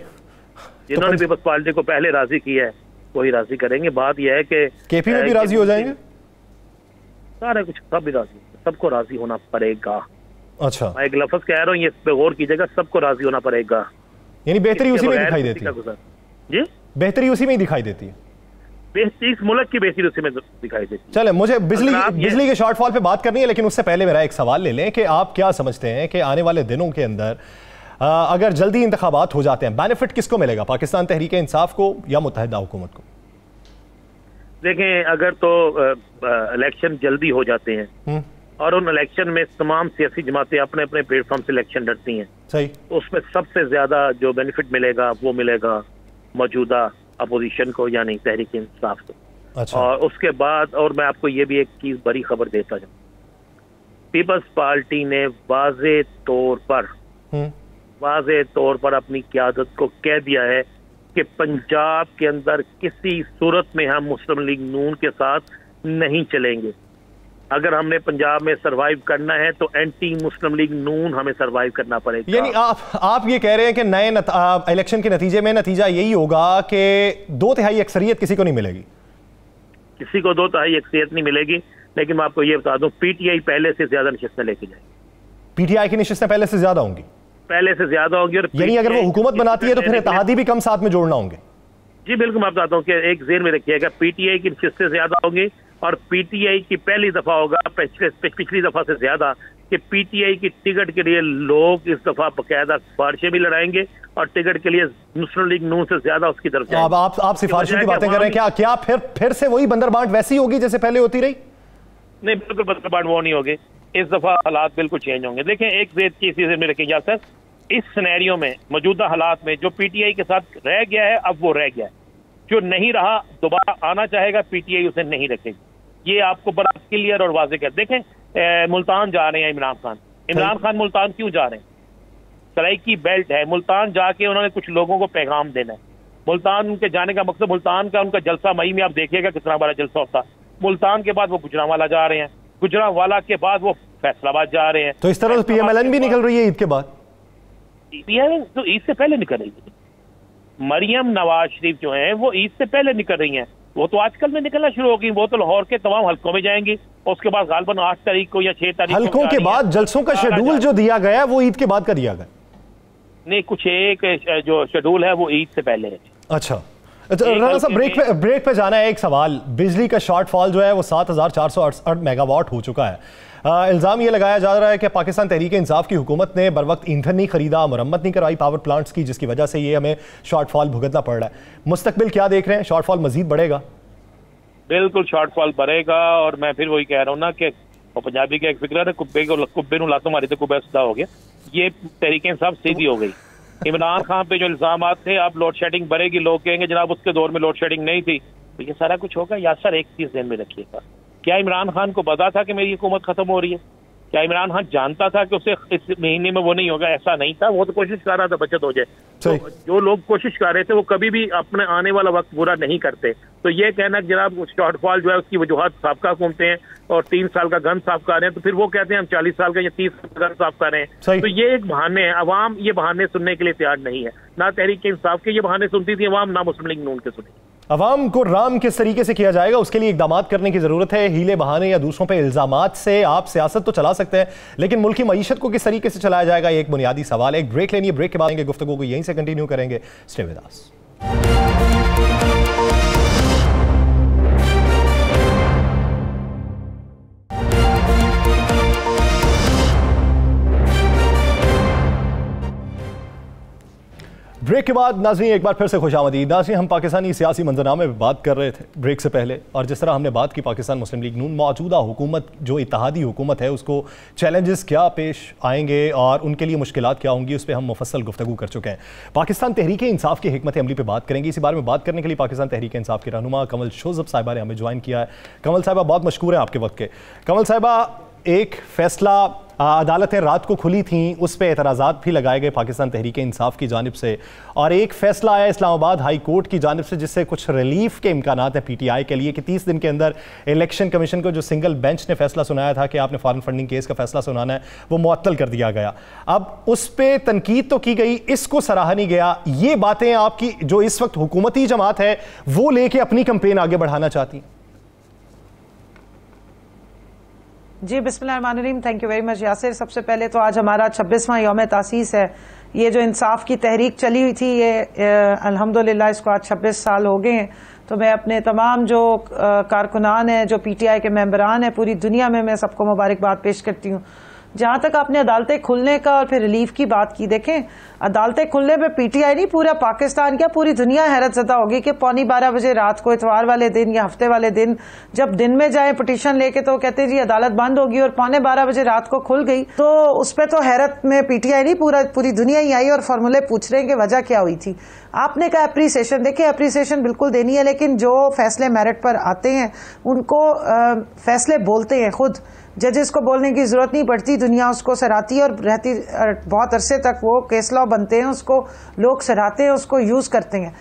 जिन्होंने पीपल्स पार्टी को पहले राजी किया है वही राजी करेंगे। बात यह है कि केपी में भी राजी हो जाएंगे, सारे कुछ सब भी राजी, सबको राजी होना पड़ेगा। अच्छा, मैं एक लफ्ज कह रहा हूँ, ये पे गौर कीजिएगा, सबको राजी होना पड़ेगा। यानी बेहतरी उसी में दिखाई देती है जी, बेहतरी उसी में ही दिखाई देती है, इस मुल्क की बेहतरी उसी में दिखाई देती है। चले, मुझे बिजली के शॉर्टफॉल पे बात करनी है, लेकिन उससे पहले मेरा एक सवाल ले लें कि आप क्या समझते हैं कि आने वाले दिनों के अंदर अगर जल्दी इंतखाबात हो जाते हैं, बेनिफिट किसको मिलेगा, पाकिस्तान तहरीक इंसाफ को या मुत्तहिदा हुकूमत को? देखें, अगर तो इलेक्शन जल्दी हो जाते हैं और उन इलेक्शन में तमाम सियासी जमातें अपने अपने प्लेटफॉर्म से इलेक्शन लड़ती हैं, सही, तो उसमें सबसे ज्यादा जो बेनिफिट मिलेगा वो मिलेगा मौजूदा अपोजिशन को, यानी तहरीक इंसाफ को। अच्छा। और उसके बाद, और मैं आपको ये भी एक चीज बड़ी खबर देता जाऊं, पीपल्स पार्टी ने वाज़े तौर पर अपनी क़यादत को कह दिया है कि पंजाब के अंदर किसी सूरत में हम मुस्लिम लीग नून के साथ नहीं चलेंगे। अगर हमने पंजाब में सरवाइव करना है तो एंटी मुस्लिम लीग नून हमें सरवाइव करना पड़ेगा। यानी आप ये कह रहे हैं कि नए इलेक्शन के नतीजे में नतीजा यही होगा कि 2/3 अक्सरियत किसी को नहीं मिलेगी? किसी को 2/3 अक्सरियत नहीं मिलेगी, लेकिन मैं आपको ये बता दूं, पीटीआई पहले से ज्यादा नशिस्तें लेके जाएगी। पीटीआई की नशिस्तें पहले से ज्यादा होंगी? पहले से ज्यादा होगी। और यानी अगर वो हुकूमत बनाती है तो फिर इत्तेहादी भी कम साथ में जोड़ना होंगे? जी बिल्कुल, मैं बताता हूँ कि एक ज़हन में रखिएगा, पीटीआई की नशिस्तें ज्यादा होंगी और पीटीआई की पहली दफा होगा पिछली दफा से ज्यादा कि पीटीआई की टिकट के लिए लोग इस दफा बाकायदा सिफारिशें भी लड़ाएंगे और टिकट के लिए मुस्लिम लीग नून से ज्यादा उसकी तरफ जाएंगे। आप सिफारिशों की बातें कर रहे हैं, क्या फिर से वही बंदरबांट वैसी होगी जैसे पहले होती रही? नहीं, बिल्कुल बंदरबांट वो नहीं होगी। इस दफा हालात बिल्कुल चेंज होंगे। देखें, एक चीज में रखिएगा सर, इस सिनेरियो में, मौजूदा हालात में जो पीटीआई के साथ रह गया है अब वो रह गया है, जो नहीं रहा दोबारा आना चाहेगा पीटीआई उसे नहीं रखेगी। ये आपको बड़ा क्लियर और वाज़ेह कर। देखें, मुल्तान जा रहे हैं इमरान खान मुल्तान क्यों जा रहे हैं? सराइकी बेल्ट है, मुल्तान जाके उन्होंने कुछ लोगों को पैगाम देना है। मुल्तान उनके जाने का मकसद, मुल्तान का उनका जलसा मई में आप देखिएगा कितना बड़ा जलसा होता। मुल्तान के बाद वो गुजरांवाला जा रहे हैं, गुजरांवाला के बाद वो फैसलाबाद जा रहे हैं। तो इस तरह पीएमएलएन भी निकल रही है ईद के बाद? पीएमएलएन तो ईद से पहले निकल रही है। मरियम नवाज शरीफ जो है वो ईद से पहले निकल रही हैं, वो तो आजकल में निकलना शुरू हो गई। वो तो लाहौर के तमाम हल्कों में जाएंगी, उसके बाद गालबन 8 तारीख को या 6 तारीख हल्कों के बाद जलसों का शेड्यूल जो दिया गया है वो ईद के बाद का दिया गया? नहीं, कुछ एक जो शेड्यूल है वो ईद से पहले है। अच्छा, राणा साहब, ब्रेक पे जाना है। एक सवाल, बिजली का शॉर्टफॉल जो है वो 7468 मेगावाट हो चुका है। इल्ज़ाम ये लगाया जा रहा है कि पाकिस्तान तहरीक इंसाफ की हुकूमत ने बर वक्त ईंधन नहीं खरीदा, मरम्मत नहीं करवाई पावर प्लांट्स की, जिसकी वजह से ये हमें शॉर्टफॉल भुगतना पड़ रहा है। मुस्तकबिल क्या देख रहे हैं, शॉर्टफॉल मजीद बढ़ेगा? बिल्कुल शॉर्टफॉल बढ़ेगा, और मैं फिर वही कह रहा हूँ ना कि पंजाबी का एक फिक्र है, कुब्बे नूं लातो मारी तो कुब्बा सीधा हो गया। ये तहरीक इंसाफ सीधी हो गई। इमरान खान पे जो इल्जाम थे, अब लोड शेडिंग बढ़ेगी, लोग कहेंगे जनाब उसके दौर में लोड शेडिंग नहीं थी, तो ये सारा कुछ होगा। या सर एक चीज ध्यान में रखिएगा, क्या इमरान खान को पता था कि मेरी हुकूमत खत्म हो रही है? क्या इमरान खान जानता था कि उसे इस महीने में वो नहीं होगा? ऐसा नहीं था, वो तो कोशिश कर रहा था बचत हो जाए। तो जो लोग कोशिश कर रहे थे वो कभी भी अपने आने वाला वक्त पूरा नहीं करते। तो ये कहना कि जनाब शॉर्टफॉल जो है उसकी वजूहत साबका हुकूमतें हैं और 3 साल का गन साफ कर रहे हैं, तो फिर वो कहते हैं हम 40 साल का या 30 साल का गन साफ कर रहे हैं। तो ये एक बहाने है, अवाम ये बहाने सुनने के लिए तैयार नहीं है। ना तहरीक इंसाफ के ये बहाने सुनती थी अवाम, ना मुस्लिम लीग नून के सुनी। अवाम को राम किस तरीके से किया जाएगा, उसके लिए इकदाम करने की जरूरत है। हीले बहाने या दूसरों पे इल्जामात से आप सियासत तो चला सकते हैं, लेकिन मुल्क की मईशत को किस तरीके से चलाया जाएगा, ये एक बुनियादी सवाल है। एक ब्रेक लेनी है, ब्रेक के बाद गुफ्तगू को यहीं से कंटिन्यू करेंगे। Stay with us. ब्रेक के बाद नाज़रीन एक बार फिर से खुशामदीद। नाज़रीन, हम पाकिस्तानी सियासी मंजरनामे में बात कर रहे थे ब्रेक से पहले, और जिस तरह हमने बात की पाकिस्तान मुस्लिम लीग नून मौजूदा हुकूमत जो इत्तेहादी हुकूमत है उसको चैलेंजेस क्या पेश आएंगे और उनके लिए मुश्किलात क्या होंगी, उस पर हम मुफस्सल गुफ्तगू कर चुके हैं। पाकिस्तान तहरीक इंसाफ की हिकमत अमली पर बात करेंगे। इसी बारे में बात करने के लिए पाकिस्तान तहरीक इंसाफ के रहनुमा कमल शोजब साहिबा ने हमें ज्वाइन किया है। कमल साहिबा, बहुत मशकूर हैं आपके वक्त के। कमल साहिबा, एक फैसला अदालतें रात को खुली थीं, उस पर एतराज़ात भी लगाए गए पाकिस्तान तहरीक इंसाफ की जानिब से, और एक फैसला आया इस्लामाबाद हाई कोर्ट की जानिब से जिससे कुछ रिलीफ के इम्कानात हैं पीटीआई के लिए कि 30 दिन के अंदर इलेक्शन कमीशन को जो सिंगल बेंच ने फैसला सुनाया था कि आपने फॉरेन फंडिंग केस का फैसला सुनाना है, वो मुअत्तल कर दिया गया। अब उस पर तनकीद तो की गई, इसको सराहा नहीं गया। ये बातें आपकी जो इस वक्त हुकूमती जमात है वो लेके अपनी कंपेन आगे बढ़ाना चाहती? जी बिस्मिल्लाहिर्रहमानिर्रहीम, thank you very much Yasir. सबसे पहले तो आज हमारा 26वां यौम तासीस है। ये जो इंसाफ की तहरीक चली हुई थी, ये अल्हम्दुलिल्लाह इसको आज 26 साल हो गए हैं। तो मैं अपने तमाम जो कारकुनान हैं, जो पीटीआई के मेंबरान हैं पूरी दुनिया में, मैं सबको मुबारकबाद पेश करती हूँ। जहां तक आपने अदालतें खुलने का और फिर रिलीफ की बात की, देखें अदालतें खुलने पे पीटीआई नहीं पूरा पाकिस्तान क्या पूरी दुनिया हैरतज़दा होगी कि 11:15 बजे रात को इतवार वाले दिन या हफ्ते वाले दिन जब दिन में जाए पिटीशन लेके तो कहते जी अदालत बंद होगी और 11:15 बजे रात को खुल गई। तो उस पर तो हैरत में पीटीआई नहीं पूरी दुनिया ही आई और फॉर्मूले पूछ रहे हैं कि वजह क्या हुई थी। आपने कहा एप्रिसिएशन, देखिए एप्रिसिएशन बिल्कुल देनी है, लेकिन जो फैसले मेरिट पर आते हैं उनको फैसले बोलते हैं खुद, जजेस को बोलने की जरूरत नहीं पड़ती, दुनिया उसको सराहती है और रहती बहुत अरसे तक वो केस लॉ बनते हैं, उसको लोग सराहते हैं, उसको यूज करते हैं।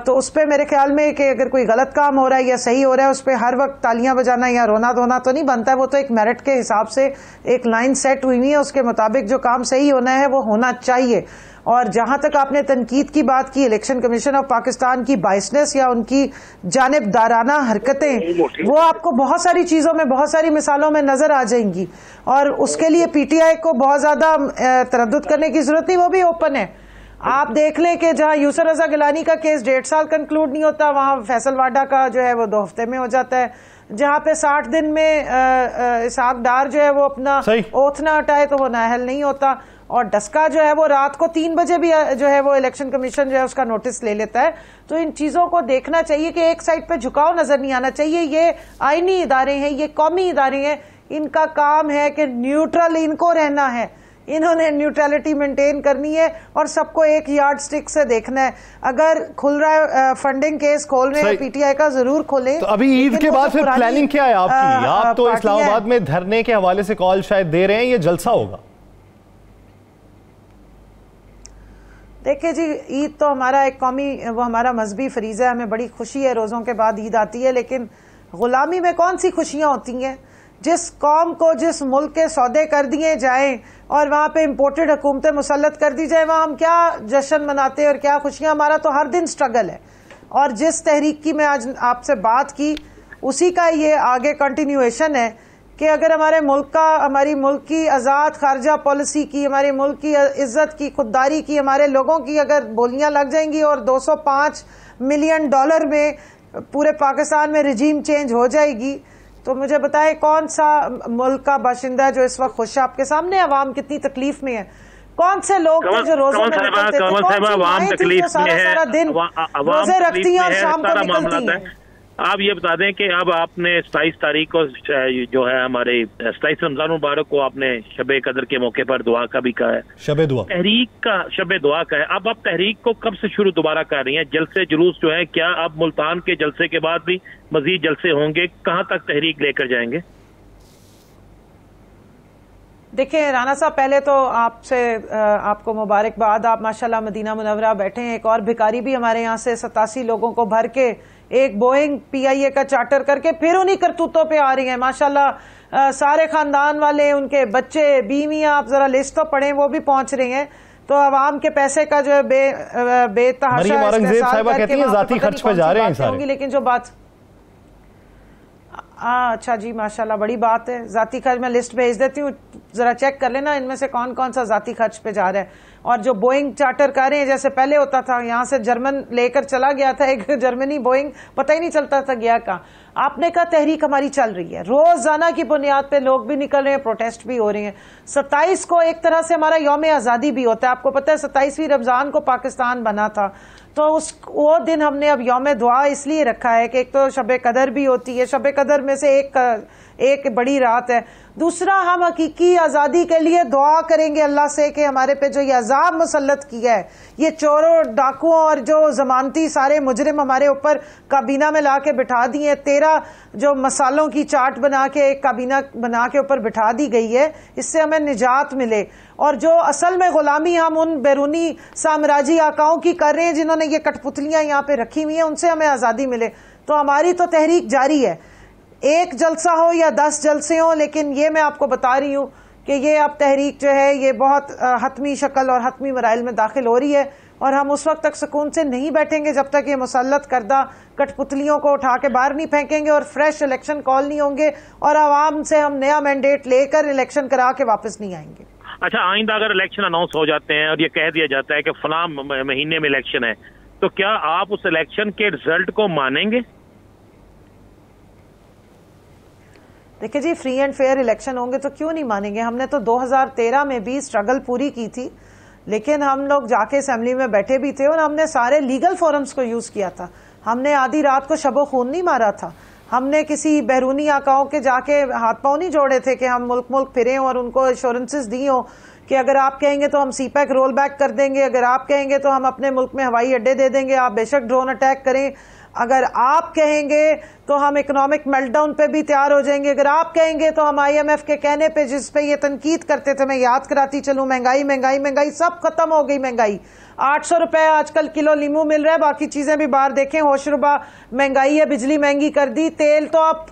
तो उस पर मेरे ख्याल में कि अगर कोई गलत काम हो रहा है या सही हो रहा है उस पर हर वक्त तालियां बजाना या रोना धोना तो नहीं बनता है। वो तो एक मेरिट के हिसाब से एक लाइन सेट हुई हुई है, उसके मुताबिक जो काम सही होना है वो होना चाहिए। और जहां तक आपने तनकीद की बात की इलेक्शन कमीशन ऑफ पाकिस्तान की बाइसनेस या उनकी जानिबदाराना हरकतें, वो आपको बहुत सारी चीजों में बहुत सारी मिसालों में नजर आ जाएंगी और उसके लिए पीटीआई को बहुत ज्यादा तरद्दुद करने की जरूरत नहीं, वो भी ओपन है। आप देख लें कि जहां यूसुफ रजा गिलानी का केस 1.5 साल कंक्लूड नहीं होता वहां फैसल वाडा का जो है वो 2 हफ्ते में हो जाता है। जहां पे 60 दिन में इसहाक डार जो है वो अपना ओथ ना हटाए तो वो नाअहल नहीं होता। और डस्का जो है वो रात को 3 बजे भी जो है वो इलेक्शन कमीशन जो है उसका नोटिस ले लेता है। तो इन चीजों को देखना चाहिए कि एक साइड पे झुकाव नजर नहीं आना चाहिए। ये आईनी इदारे हैं, ये कौमी इदारे हैं, इनका काम है कि न्यूट्रल इनको रहना है, इन्होंने न्यूट्रलिटी मेंटेन करनी है और सबको एक यार्ड स्टिक से देखना है। अगर खुल रहा है फंडिंग केस खोल रहे हैं पीटीआई का जरूर खोले। तो अभी ईद के बाद फिर प्लानिंग क्या है आपकी? आप तो इस्लामाबाद में धरने के हवाले से कॉल शायद दे रहे हैं, ये जलसा होगा। देखिए जी, ईद तो हमारा एक कौमी वो हमारा मजहबी फरीज़ा है, हमें बड़ी खुशी है रोज़ों के बाद ईद आती है, लेकिन गुलामी में कौन सी खुशियां होती हैं? जिस कौम को जिस मुल्क के सौदे कर दिए जाएं और वहां पे इम्पोर्टेड हुकूमतें मुसल्लत कर दी जाए, वहां हम क्या जश्न मनाते हैं और क्या खुशियां? हमारा तो हर दिन स्ट्रगल है। और जिस तहरीक की मैं आज आपसे बात की उसी का ये आगे कंटिन्यूएशन है कि अगर हमारे मुल्क का, हमारी मुल्क की आज़ाद खारजा पॉलिसी की, हमारे मुल्क की इज्जत की, खुददारी की, हमारे लोगों की अगर बोलियां लग जाएंगी और $205 मिलियन में पूरे पाकिस्तान में रिजीम चेंज हो जाएगी, तो मुझे बताएं कौन सा मुल्क का बाशिंदा है जो इस वक्त खुश है? आपके सामने अवाम कितनी तकलीफ में है। कौन से लोग थे जो रोजों में निकलते थे, सारा दिन रोजे रखती हैं और शाम को निकलती हैं। आप ये बता दें कि अब आपने 27 तारीख को जो है हमारे 27 रमजान मुबारक को आपने शबे कदर के मौके पर दुआ का भी कहा है, शबे दुआ तहरीक का शबे दुआ का है। अब आप तहरीक को कब से शुरू दोबारा कर रही हैं? जलसे जुलूस जो है, क्या अब मुल्तान के जलसे के बाद भी मजीद जलसे होंगे? कहाँ तक तहरीक लेकर जाएंगे? देखिए राना साहब, पहले तो आपको मुबारकबाद। आप माशाल्लाह मदीना मुनव्वरा बैठे हैं। एक और भिखारी भी हमारे यहाँ से 87 लोगों को भर के एक बोइंग PIA का चार्टर करके फिर उन्हीं करतूतों पे आ रही हैं माशाल्लाह। सारे खानदान वाले, उनके बच्चे, बीवियां, आप जरा लिस्ट तो पढ़ें, वो भी पहुंच रही हैं। तो आवाम के पैसे का जो है बेतहाशा इस्तेमाल करके जाती खर्च पे जा रहे हैं सारे। लेकिन जो बात अच्छा जी, माशाल्लाह बड़ी बात है। जाती खर्च मैं लिस्ट भेज देती हूँ, जरा चेक कर लेना इनमें से कौन कौन सा जाती खर्च पे जा रहा है। और जो बोइंग चार्टर कर रहे हैं, जैसे पहले होता था यहाँ से जर्मन लेकर चला गया था एक जर्मनी बोइंग, पता ही नहीं चलता था गया कहाँ। आपने कहा तहरीक हमारी चल रही है, रोजाना की बुनियाद पे लोग भी निकल रहे हैं, प्रोटेस्ट भी हो रहे हैं। 27 को एक तरह से हमारा यौम आजादी भी होता है। आपको पता है 27वीं रमजान को पाकिस्तान बना था, तो वो दिन हमने अब यौम दुआ इसलिए रखा है कि एक तो शबे कदर भी होती है, शबे कदर में से एक बड़ी रात है। दूसरा, हम हकीकी आज़ादी के लिए दुआ करेंगे अल्लाह से कि हमारे पे जो ये अजाब मुसल्लत किया है, ये चोरों डाकुओं और जो जमानती सारे मुजरिम हमारे ऊपर काबीना में ला के बिठा दिए, 13 जो मसालों की चाट बना के एक काबीना बना के ऊपर बिठा दी गई है, इससे हमें निजात मिले। और जो असल में गुलामी हम उन बैरूनी साम्राज्य आकाओं की कर रहे हैं जिन्होंने ये कठपुतलियां यहाँ पे रखी हुई हैं, उनसे हमें आज़ादी मिले। तो हमारी तो तहरीक जारी है, एक जलसा हो या 10 जलसे हो, लेकिन ये मैं आपको बता रही हूँ कि ये अब तहरीक जो है ये बहुत हतमी शक्ल और हतमी मराइल में दाखिल हो रही है। और हम उस वक्त तक सुकून से नहीं बैठेंगे जब तक ये मुसल्लत करदा कठपुतलियों को उठा के बाहर नहीं फेंकेंगे और फ्रेश इलेक्शन कॉल नहीं होंगे और आवाम से हम नया मैंडेट लेकर इलेक्शन करा के वापस नहीं आएंगे। अच्छा, आइंदा अगर इलेक्शन अनाउंस हो जाते हैं और ये कह दिया जाता है कि फलां महीने में इलेक्शन है, तो क्या आप उस इलेक्शन के रिजल्ट को मानेंगे? देखिए जी, फ्री एंड फेयर इलेक्शन होंगे तो क्यों नहीं मानेंगे। हमने तो 2013 में भी स्ट्रगल पूरी की थी, लेकिन हम लोग जाके असेंबली में बैठे भी थे और हमने सारे लीगल फोरम्स को यूज किया था। हमने आधी रात को शबो खून नहीं मारा था। हमने किसी बैरूनी आकाओं के जाके हाथ पांव नहीं जोड़े थे कि हम मुल्क मुल्क फिरे और उनको एश्योरेंसेस दी हो कि अगर आप कहेंगे तो हम सीपैक रोल बैक कर देंगे, अगर आप कहेंगे तो हम अपने मुल्क में हवाई अड्डे दे देंगे, आप बेशक ड्रोन अटैक करें, अगर आप कहेंगे तो हम इकोनॉमिक मेल्टडाउन पे भी तैयार हो जाएंगे, अगर आप कहेंगे तो हम IMF के कहने पे जिस पे ये तनकीद करते थे, मैं याद कराती चलूं, महंगाई महंगाई महंगाई, सब खत्म हो गई महंगाई। 800 रुपए आजकल किलो लीमू मिल रहा है, बाकी चीजें भी बाहर देखें होशरुबा महंगाई है, बिजली महंगी कर दी, तेल तो आप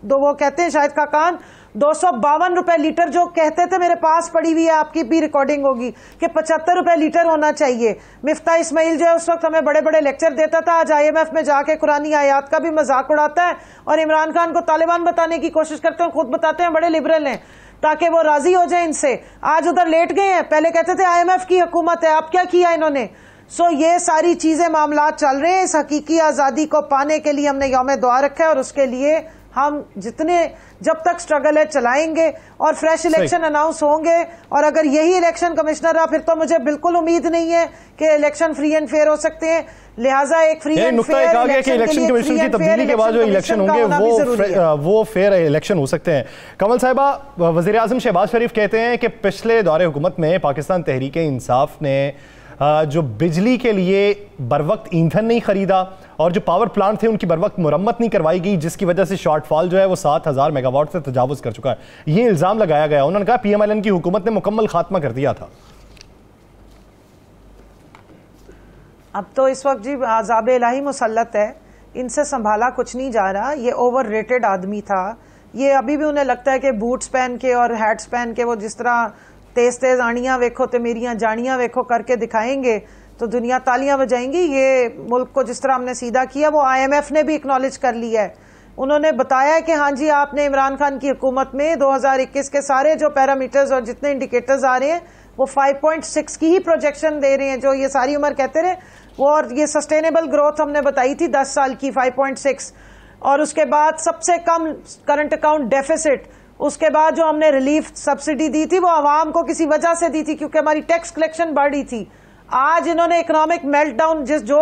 वो कहते हैं शायद खाकान 252 रुपए लीटर, जो कहते थे मेरे पास पड़ी हुई है, आपकी भी रिकॉर्डिंग होगी कि 75 रुपए लीटर होना चाहिए। मिफ्ता इस्माइल जो है उस वक्त हमें बड़े बड़े लेक्चर देता था, आज IMF में जाके कुरानी आयात का भी मजाक उड़ाता है और इमरान खान को तालिबान बताने की कोशिश करते हैं, खुद बताते हैं बड़े लिबरल हैं ताकि वो राजी हो जाए इनसे। आज उधर लेट गए हैं, पहले कहते थे IMF की हुकूमत है, अब क्या किया इन्होंने। ये सारी चीजें मामला चल रहे हैं। इस हकीकी आजादी को पाने के लिए हमने यौम दुआ रखा है और उसके लिए हम जितने जब तक स्ट्रगल है चलाएंगे और फ्रेश इलेक्शन अनाउंस होंगे। और अगर यही इलेक्शन कमिश्नर रहा फिर तो मुझे बिल्कुल उम्मीद नहीं है कि इलेक्शन फ्री एंड फेयर हो सकते हैं। लिहाजा एक free and fair election commission की तब्दीली के बाद जो इलेक्शन होंगे वो फेयर इलेक्शन हो सकते हैं। कमल साहिबा, वजीर आजम शहबाज शरीफ कहते हैं कि पिछले दौरे हुकूमत में पाकिस्तान तहरीक इंसाफ ने जो बिजली के लिए बरवक्त ईंधन नहीं खरीदा और जो पावर प्लांट थे उनकी बरवक्त मुरम्मत नहीं करवाई गई, जिसकी वजह से शॉर्टफॉल जो है वो 7000 मेगावाट से तजावुज कर चुका है। ये इल्जाम लगाया गया। उन्होंने कहा PMLN की हुकूमत ने मुकम्मल खात्मा कर दिया था। अब तो इस वक्त जी आज़ाब इलाही मुसल्लत है, इनसे संभाला कुछ नहीं जा रहा। ये ओवर रेटेड आदमी था। ये अभी भी उन्हें लगता है कि बूट्स पहन के और हैट्स पहन के वो जिस तरह तेज तेज आनियां वेखो तो मेरियां जानियां वेखो करके दिखाएंगे तो दुनिया तालियां बजाएंगी। ये मुल्क को जिस तरह हमने सीधा किया वो IMF ने भी एक्नॉलेज कर लिया है। उन्होंने बताया कि हाँ जी, आपने इमरान खान की हुकूमत में 2021 के सारे जो पैरामीटर्स और जितने इंडिकेटर्स आ रहे हैं वो 5.6 की ही प्रोजेक्शन दे रहे हैं, जो ये सारी उम्र कहते रहे वो। और ये सस्टेनेबल ग्रोथ हमने बताई थी 10 साल की 5.6, और उसके बाद सबसे कम करंट अकाउंट डेफिसिट। उसके बाद जो हमने रिलीफ सब्सिडी दी थी वो आवाम को किसी वजह से दी थी क्योंकि हमारी टैक्स कलेक्शन बढ़ी थी। आज इन्होंने इकोनॉमिक मेल्टडाउन जो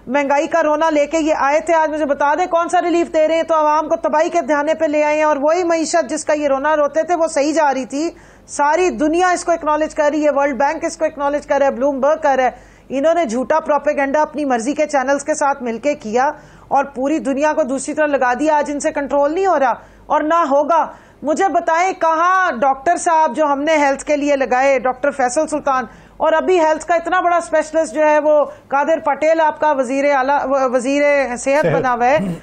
महंगाई का रोना लेके ये आए थे, आज मुझे बता दें कौन सा रिलीफ दे रहे हैं। तो आवाम को तबाही के ध्यान पे ले आए हैं और वही मईशत जिसका ये रोना रोते थे वो सही जा रही थी। सारी दुनिया इसको एक्नॉलेज कर रही है, वर्ल्ड बैंक इसको एक्नॉलेज कर रहा है, ब्लूमबर्ग कर रहा है। इन्होंने झूठा प्रोपेगेंडा अपनी मर्जी के चैनल्स के साथ मिलकर किया और पूरी दुनिया को दूसरी तरफ लगा दिया। आज इनसे कंट्रोल नहीं हो रहा और ना होगा। मुझे बताएं कहाँ डॉक्टर साहब जो हमने हेल्थ के लिए लगाए, डॉक्टर फैसल सुल्तान, और अभी हेल्थ का इतना बड़ा स्पेशलिस्ट जो है वो कादिर पटेल आपका वजीर सेहत बना हुआ है।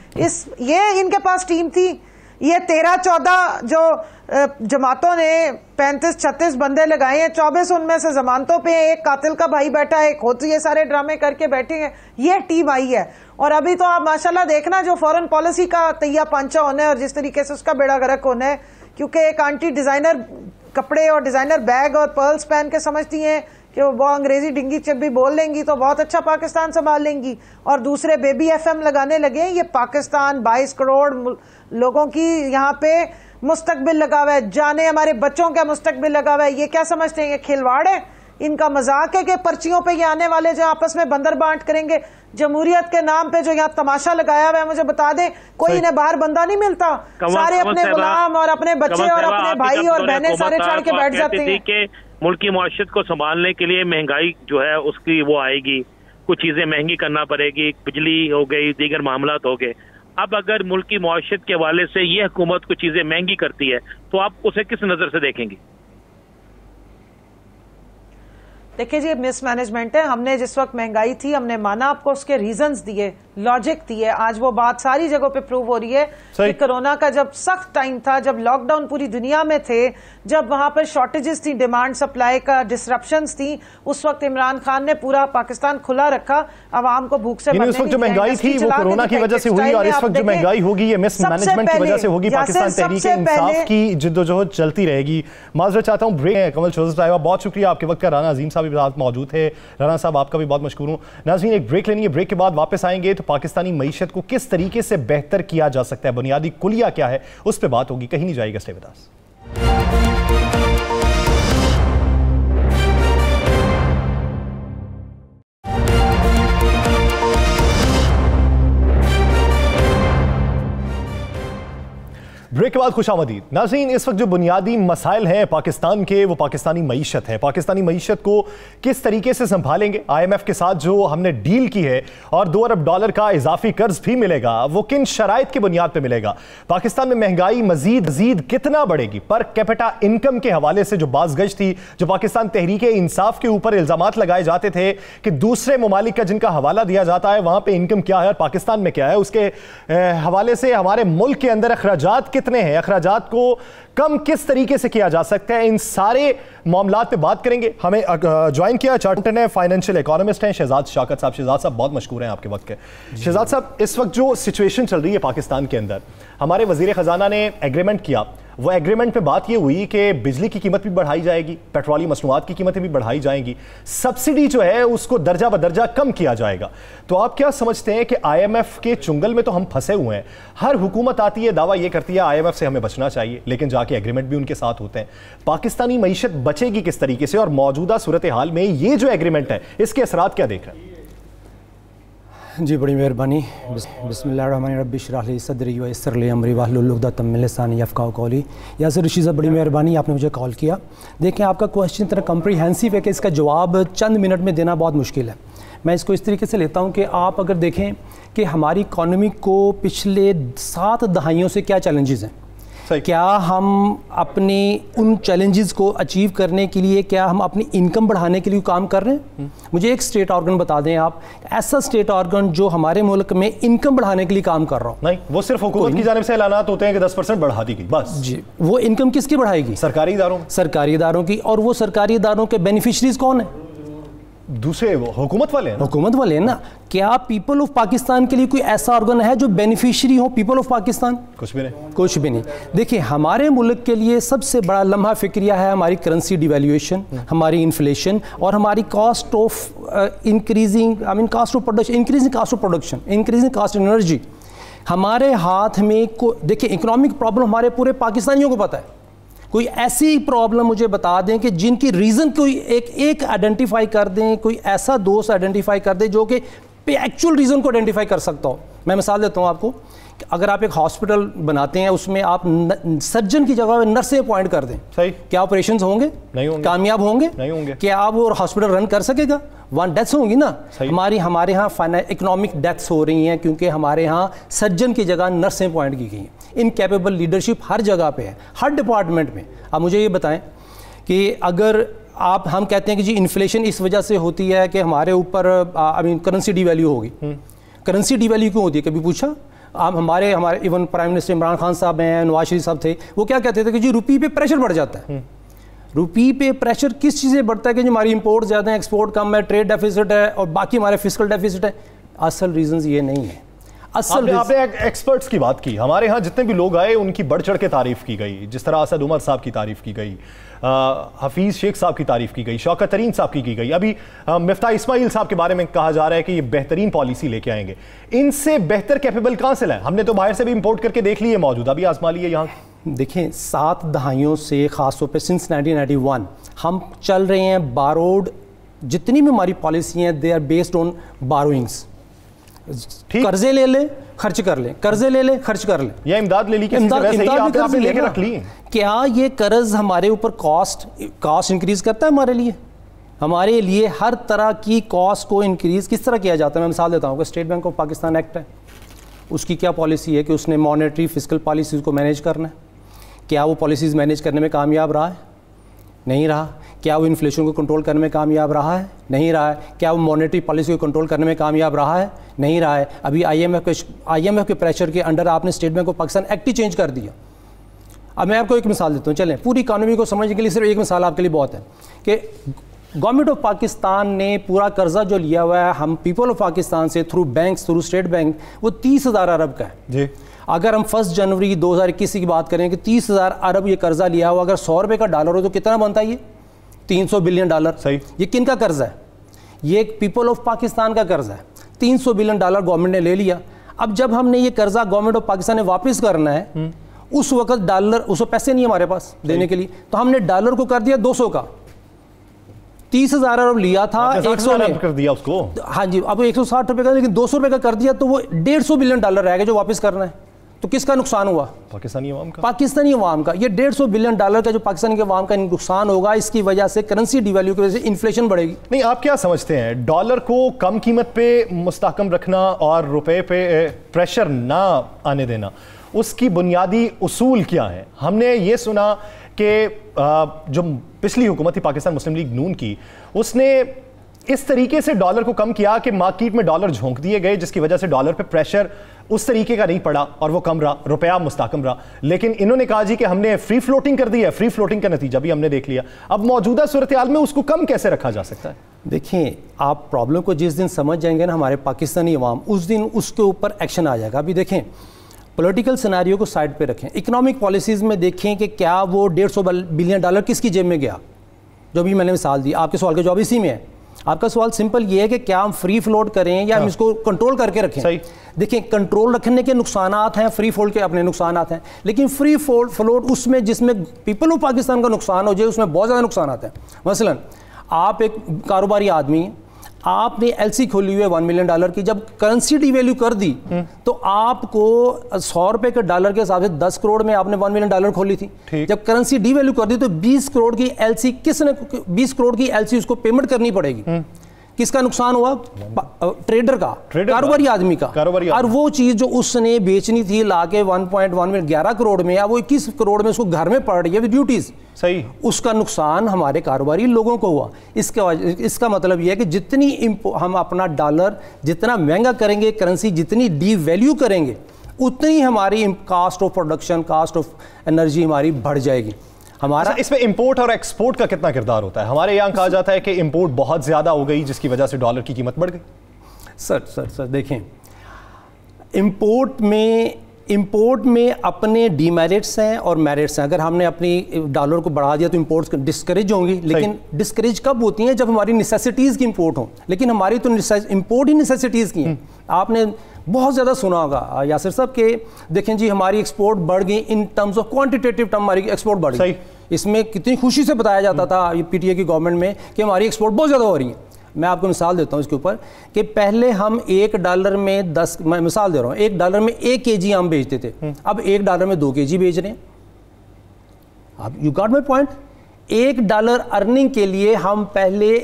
ये इनके पास टीम थी। ये 13-14 जो जमातों ने 35-36 बंदे लगाए हैं, 24 उनमें से जमानतों पे हैं, एक कातिल का भाई बैठा है, खुद ये सारे ड्रामे करके बैठे हैं। ये टीम आई है और अभी तो आप माशाल्लाह देखना जो फॉरेन पॉलिसी का तैया पांचा होना है और जिस तरीके से उसका बेड़ा गर्क होना है, क्योंकि एक आंटी डिजाइनर कपड़े और डिजाइनर बैग और पर्ल्स पहन के समझती हैं कि वो अंग्रेजी डिंगी चब्बी बोल लेंगी तो बहुत अच्छा पाकिस्तान संभाल लेंगी, और दूसरे बेबी FM लगाने लगे। ये पाकिस्तान 22 करोड़ लोगों की यहाँ पे मुस्तकबिल लगा हुआ है, जाने हमारे बच्चों का मुस्तकबिल लगा हुआ है। ये क्या समझते हैं ये खिलवाड़ है, इनका मजाक है कि पर्चियों पे ये आने वाले जो आपस में बंदर बांट करेंगे। जमहूरियत के नाम पे जो यहाँ तमाशा लगाया हुआ है, मुझे बता दें कोई इन्हें बाहर बंदा नहीं मिलता, सारे अपने गुलाम और अपने बच्चे और अपने भाई और बहनें सारे चढ़ के बैठ जाते हैं। मुल्क की मईशत को संभालने के लिए महंगाई जो है उसकी वो आएगी, कुछ चीजें महंगी करना पड़ेगी, बिजली हो गई, दीगर मामलात हो गए। अब अगर मुल्क की मईशत के हवाले से ये हुकूमत कुछ चीजें महंगी करती है तो आप उसे किस नजर से देखेंगे? देखिए जी, मिसमैनेजमेंट है। हमने जिस वक्त महंगाई थी हमने माना, आपको उसके रीजंस दिए, लॉजिक दिए। आज वो बात सारी जगहों पे प्रूव हो रही है कि कोरोना का जब सख्त टाइम था, जब लॉकडाउन पूरी दुनिया में थे, जब वहां पर शॉर्टेजेस थी, डिमांड सप्लाई का डिसरप्शंस थी, उस वक्त इमरान खान ने पूरा पाकिस्तान खुला रखा, आवाम को भूख से उस वक्त जो महंगाई थी वो कोरोना की वजह से हुई और इस वक्त जो महंगाई होगी ये मिसमैनेजमेंट की वजह से होगी। पाकिस्तान तहरीक इंसाफ की जिद्दोजहद चलती रहेगी। माजरत चाहता हूँ ब्रेक है। कमल चौधरी साहिबा बहुत शुक्रिया आपके वक्त का। राना अजीम साहब भी साथ मौजूद थे। राना साहब आपका भी बहुत मशकूर हूँ। नाज़रीन एक ब्रेक लेनी है, ब्रेक के बाद वापस आएंगे तो तो पाकिस्तानी मईशत को किस तरीके से बेहतर किया जा सकता है, बुनियादी कुलिया क्या है, उस पर बात होगी। कहीं नहीं जाएगा, स्टे विद अस। ब्रेक के बाद खुशामदीद नाज़रीन। इस वक्त जो बुनियादी मसाइल हैं पाकिस्तान के, वो पाकिस्तानी मईशत है। पाकिस्तानी मईशत को किस तरीके से संभालेंगे, IMF के साथ जो हमने डील की है और $2 अरब का इजाफी कर्ज भी मिलेगा, वो किन शराइत की बुनियाद पर मिलेगा। पाकिस्तान में महंगाई मजीद कितना बढ़ेगी। पर कैपिटा इनकम के हवाले से जो बाज़गश थी, जो पाकिस्तान तहरीक इंसाफ के ऊपर इल्जामात लगाए जाते थे कि दूसरे ममालिक का जिनका हवाला दिया जाता है वहां पर इनकम क्या है और पाकिस्तान में क्या है, उसके हवाले से हमारे मुल्क के अंदर अखराजात कितने हैं, अखराजात को कम किस तरीके से किया जा सकता है, इन सारे मामलात पे बात करेंगे। हमें ज्वाइन किया चार्टर्ड है, फाइनेंशियल इकोनॉमिस्ट हैं शहजाद शाकत साहब। शहजाद साहब बहुत मशहूर हैं आपके वक्त के। शहजाद साहब, इस वक्त जो सिचुएशन चल रही है पाकिस्तान के अंदर, हमारे वजीर खजाना ने एग्रीमेंट किया, वो एग्रीमेंट पे बात ये हुई कि बिजली की कीमत भी बढ़ाई जाएगी, पेट्रोलियम मसनूआत की कीमतें भी बढ़ाई जाएंगी, सब्सिडी जो है उसको दर्जा बदर्जा कम किया जाएगा। तो आप क्या समझते हैं कि IMF के चुंगल में तो हम फंसे हुए हैं। हर हुकूमत आती है, दावा ये करती है IMF से हमें बचना चाहिए, लेकिन जाके एग्रीमेंट भी उनके साथ होते हैं। पाकिस्तानी मईशत बचेगी किस तरीके से, और मौजूदा सूरत हाल में ये जो एग्रीमेंट है इसके असरात क्या देख रहे हैं? जी बड़ी मेहरबानी। बिस्मिल्लाहिर्रहमानिर्रहीम रब्बि इश्रह ली सदरी व यस्सिर ली अमरी वहलुल उक़दतम मिन लिसानी यफ़क़हू क़ौली। यासिर रशीद साहब, बड़ी मेहरबानी, आपने मुझे कॉल किया। देखें, आपका क्वेश्चन इतना कम्प्रीहेंसिव है कि इसका जवाब चंद मिनट में देना बहुत मुश्किल है। मैं इसको इस तरीके से लेता हूँ कि आप अगर देखें कि हमारी इकॉनमी को पिछले 7 दहाइयों से क्या चैलेंजेस हैं, क्या हम अपनी उन चैलेंजेस को अचीव करने के लिए, क्या हम अपनी इनकम बढ़ाने के लिए काम कर रहे हैं? मुझे एक स्टेट ऑर्गन बता दें आप, ऐसा स्टेट ऑर्गन जो हमारे मुल्क में इनकम बढ़ाने के लिए काम कर रहा हो। नहीं, वो सिर्फ हुकूमत की जानिब से ऐलानात होते हैं कि 10% बढ़ा दी गई, बस जी। वो इनकम किसकी बढ़ाएगी? सरकारी इदारों की। और वो सरकारी इदारों के बेनिफिशरीज कौन है? दूसरे हुकूमत वाले हैं ना? हुकूमत वाले हैं ना। क्या पीपल ऑफ पाकिस्तान के लिए कोई ऐसा ऑर्गन है जो बेनिफिशियरी हो पीपल ऑफ पाकिस्तान? कुछ भी नहीं, कुछ भी नहीं। देखिए, हमारे मुल्क के लिए सबसे बड़ा लम्हा फिक्रिया है हमारी करेंसी डिवैल्यूएशन, हमारी इन्फ्लेशन और हमारी cost of increasing cost of production, increasing cost of production, increasing cost energy. हमारे हाथ में देखिए, इकोनॉमिक प्रॉब्लम हमारे पूरे पाकिस्तानियों को पता है। कोई ऐसी प्रॉब्लम मुझे बता दें कि जिनकी रीज़न कोई एक आइडेंटिफाई कर दें, कोई ऐसा दोस्त आइडेंटिफाई कर दें जो कि एक्चुअल रीज़न को आइडेंटिफाई कर सकता हो। मैं मिसाल देता हूँ आपको, अगर आप एक हॉस्पिटल बनाते हैं, उसमें आप सर्जन की जगह नर्सें अपॉइंट कर दें, सही, क्या ऑपरेशन होंगे? नहीं होंगे। कामयाब होंगे? नहीं होंगे। क्या आप वो हॉस्पिटल रन कर सकेगा? 1 डेथ्स होंगी ना। हमारे यहाँ इकोनॉमिक डेथ्स हो रही हैं क्योंकि हमारे यहाँ सर्जन की जगह नर्सें अपॉइंट की गई हैं। इनकैपेबल लीडरशिप हर जगह पे है, हर डिपार्टमेंट में। अब मुझे ये बताएं कि अगर हम कहते हैं कि जी इन्फ्लेशन इस वजह से होती है कि हमारे ऊपर करेंसी डिवैल्यू होगी। करेंसी डिवैल्यू क्यों होती है, कभी पूछा? आप हमारे even prime minister Imran Khan साहब हैं, नवाज शरीफ साहब थे, वो क्या कहते थे कि जी रुपये पे प्रेशर बढ़ जाता है। रुपये पे प्रेशर किस चीज़ से बढ़ता है कि हमारी इंपोर्ट ज़्यादा है, एक्सपोर्ट कम है, ट्रेड डेफिसिट है और बाकी हमारे फिस्कल डेफिसिट है। असल रीजंस ये नहीं है। आपने एक्सपर्ट्स की बात की, हमारे यहाँ जितने भी लोग आए उनकी बढ़ चढ़ के तारीफ की गई, जिस तरह असद उमर साहब की तारीफ की गई, हफीज़ शेख साहब की तारीफ की गई, शौकत तरीन साहब की गई, अभी मिफ्ता इस्माइल साहब के बारे में कहा जा रहा है कि ये बेहतरीन पॉलिसी लेके आएंगे। इनसे बेहतर कैपेबल कहाँ से लाएं? हमने तो बाहर से भी इंपोर्ट करके देख लिए, मौजूदा भी आजमा लिए यहाँ। देखें, 7 दहाइयों से ख़ासतौर पर सिंस 1991 हम चल रहे हैं बारोड। जितनी भी हमारी पॉलिसी हैं दे आर बेस्ड ऑन बारोइंग्स। कर्जे ले ले खर्च कर ले, कर्जे ले ले खर्च कर ले, या इमदाद ले ली, इमदाद लेके रख ली। क्या ये कर्ज हमारे ऊपर कॉस्ट इंक्रीज करता है? हमारे लिए हर तरह की कॉस्ट को इंक्रीज किस तरह किया जाता है? मैं मिसाल देता हूँ कि state bank of Pakistan act है, उसकी क्या पॉलिसी है कि उसने मॉनेटरी फिस्कल पॉलिसीज़ को मैनेज करना है। क्या वो पॉलिसीज़ मैनेज करने में कामयाब रहा है? नहीं रहा। क्या वो इन्फ्लेशन को कंट्रोल करने में कामयाब रहा है? नहीं रहा है। क्या वो मॉनेटरी पॉलिसी को कंट्रोल करने में कामयाब रहा है? नहीं रहा है। अभी IMF के प्रेशर के अंडर आपने state bank of Pakistan act he change कर दिया। अब मैं आपको एक मिसाल देता हूँ, चलें पूरी इकानमी को समझने के लिए सिर्फ एक मिसाल आपके लिए बहुत है कि गवर्नमेंट ऑफ पाकिस्तान ने पूरा कर्जा जो लिया हुआ है हम पीपल ऑफ पाकिस्तान से through banks, through state bank, वो 30,000 अरब का है जी। अगर हम 1 जनवरी 2021 की बात करें कि 30,000 अरब ये कर्जा लिया हुआ, अगर 100 रुपये का डॉलर हो तो कितना बनता है? ये 300 बिलियन डॉलर। सही। ये किन का कर्जा है? ये पीपल ऑफ पाकिस्तान का कर्जा है। $300 बिलियन गवर्नमेंट ने ले लिया। अब जब हमने ये कर्जा गवर्नमेंट ऑफ पाकिस्तान ने वापस करना है, उस वक्त डॉलर, उसको पैसे नहीं हमारे पास देने के लिए, तो हमने डॉलर को कर दिया 200 का। 30,000 अरब लिया था 100 में कर दिया उसको। हाँ जी, अब 160 रुपए का, लेकिन 200 रुपए का कर दिया, तो वो $150 बिलियन रह गया जो वापस करना है। तो किसका नुकसान हुआ? पाकिस्तानी अवाम का। पाकिस्तानी अवाम का। ये $150 बिलियन का जो पाकिस्तानी के अवाम का नुकसान होगा, इसकी वजह से करेंसी डिवैल्यू की वजह से इन्फ्लेशन बढ़ेगी। नहीं, आप क्या समझते हैं, डॉलर को कम कीमत पे मुस्तहकम रखना और रुपए पे प्रेशर ना आने देना, उसकी बुनियादी उसूल क्या है? हमने ये सुना कि जो पिछली हुकूमत थी पाकिस्तान मुस्लिम लीग नून की, उसने इस तरीके से डॉलर को कम किया कि मार्केट में डॉलर झोंक दिए गए, जिसकी वजह से डॉलर पे प्रेशर उस तरीके का नहीं पड़ा और वो कम रहा, रुपया मुस्तहकम रहा। लेकिन इन्होंने कहा जी कि हमने फ्री फ्लोटिंग कर दी है, फ्री फ्लोटिंग का नतीजा भी हमने देख लिया। अब मौजूदा सूरत हाल में उसको कम कैसे रखा जा सकता है? देखिए, आप प्रॉब्लम को जिस दिन समझ जाएंगे ना हमारे पाकिस्तानी अवाम, उस दिन उसके ऊपर एक्शन आ जाएगा। अभी देखें, पॉलिटिकल सिनेरियो को साइड पे रखें, इकोनॉमिक पॉलिसीज़ में देखें कि क्या वो $150 बिलियन किसकी जेब में गया, जो भी मैंने मिसाल दी। आपके सवाल का जवाब इसी में है। आपका सवाल सिंपल ये है कि क्या हम फ्री फ्लोट करें या हम इसको कंट्रोल करके रखें। देखिए, कंट्रोल रखने के नुकसानात हैं, फ्री फ्लोट के अपने नुकसानात हैं, लेकिन फ्री फ्लोट उसमें जिसमें पीपल ऑफ पाकिस्तान का नुकसान हो जाए, उसमें बहुत ज़्यादा नुकसानात हैं। मसलन आप एक कारोबारी आदमी हैं, आपने एलसी खोली हुई है $1 मिलियन की, जब करेंसी डिवैल्यू कर दी तो आपको 100 रुपए के डॉलर के हिसाब से 10 करोड़ में आपने $1 मिलियन खोली थी। जब करेंसी डिवैल्यू कर दी तो 20 करोड़ की एलसी, किसने 20 करोड़ की एलसी उसको पेमेंट करनी पड़ेगी। किसका नुकसान हुआ? ट्रेडर का, कारोबारी आदमी का। और वो चीज जो उसने बेचनी थी लाके 1.1 में 11 करोड़ में, या वो 21 करोड़ में उसको घर में पड़ रही है ड्यूटीज, सही, उसका नुकसान हमारे कारोबारी लोगों को हुआ। इसका मतलब यह है कि जितनी हम अपना डॉलर जितना महंगा करेंगे, करेंसी जितनी डीवैल्यू करेंगे, उतनी हमारी cost of production, cost of energy हमारी बढ़ जाएगी। हमारा इसमें इंपोर्ट और एक्सपोर्ट का कितना किरदार होता है? हमारे यहाँ कहा जाता है कि इंपोर्ट बहुत ज़्यादा हो गई, जिसकी वजह से डॉलर की कीमत बढ़ गई। सर देखें, इंपोर्ट में अपने डीमेरिट्स हैं और मेरिट्स हैं। अगर हमने अपनी डॉलर को बढ़ा दिया तो इंपोर्ट्स डिस्करेज होंगी, लेकिन डिस्करेज कब होती हैं? जब हमारी नेसेसिटीज़ की इंपोर्ट हो। लेकिन हमारी तो इंपोर्ट ही नेसेसिटीज़ की हैं। आपने बहुत ज़्यादा सुना होगा यासिर साहब के, देखें जी हमारी एक्सपोर्ट बढ़ गई, in terms of quantitative term हमारी एक्सपोर्ट बढ़ गई। इसमें कितनी खुशी से बताया जाता था पीटीए की गवर्नमेंट में कि हमारी एक्सपोर्ट बहुत ज़्यादा हो रही है। मैं आपको मिसाल देता हूँ इसके ऊपर कि पहले हम $1 में 10, मैं मिसाल दे रहा हूँ, $1 में 1 kg आम बेचते थे, अब $1 में 2 kg बेच रहे हैं। अब you got my point. $1 earning के लिए हम पहले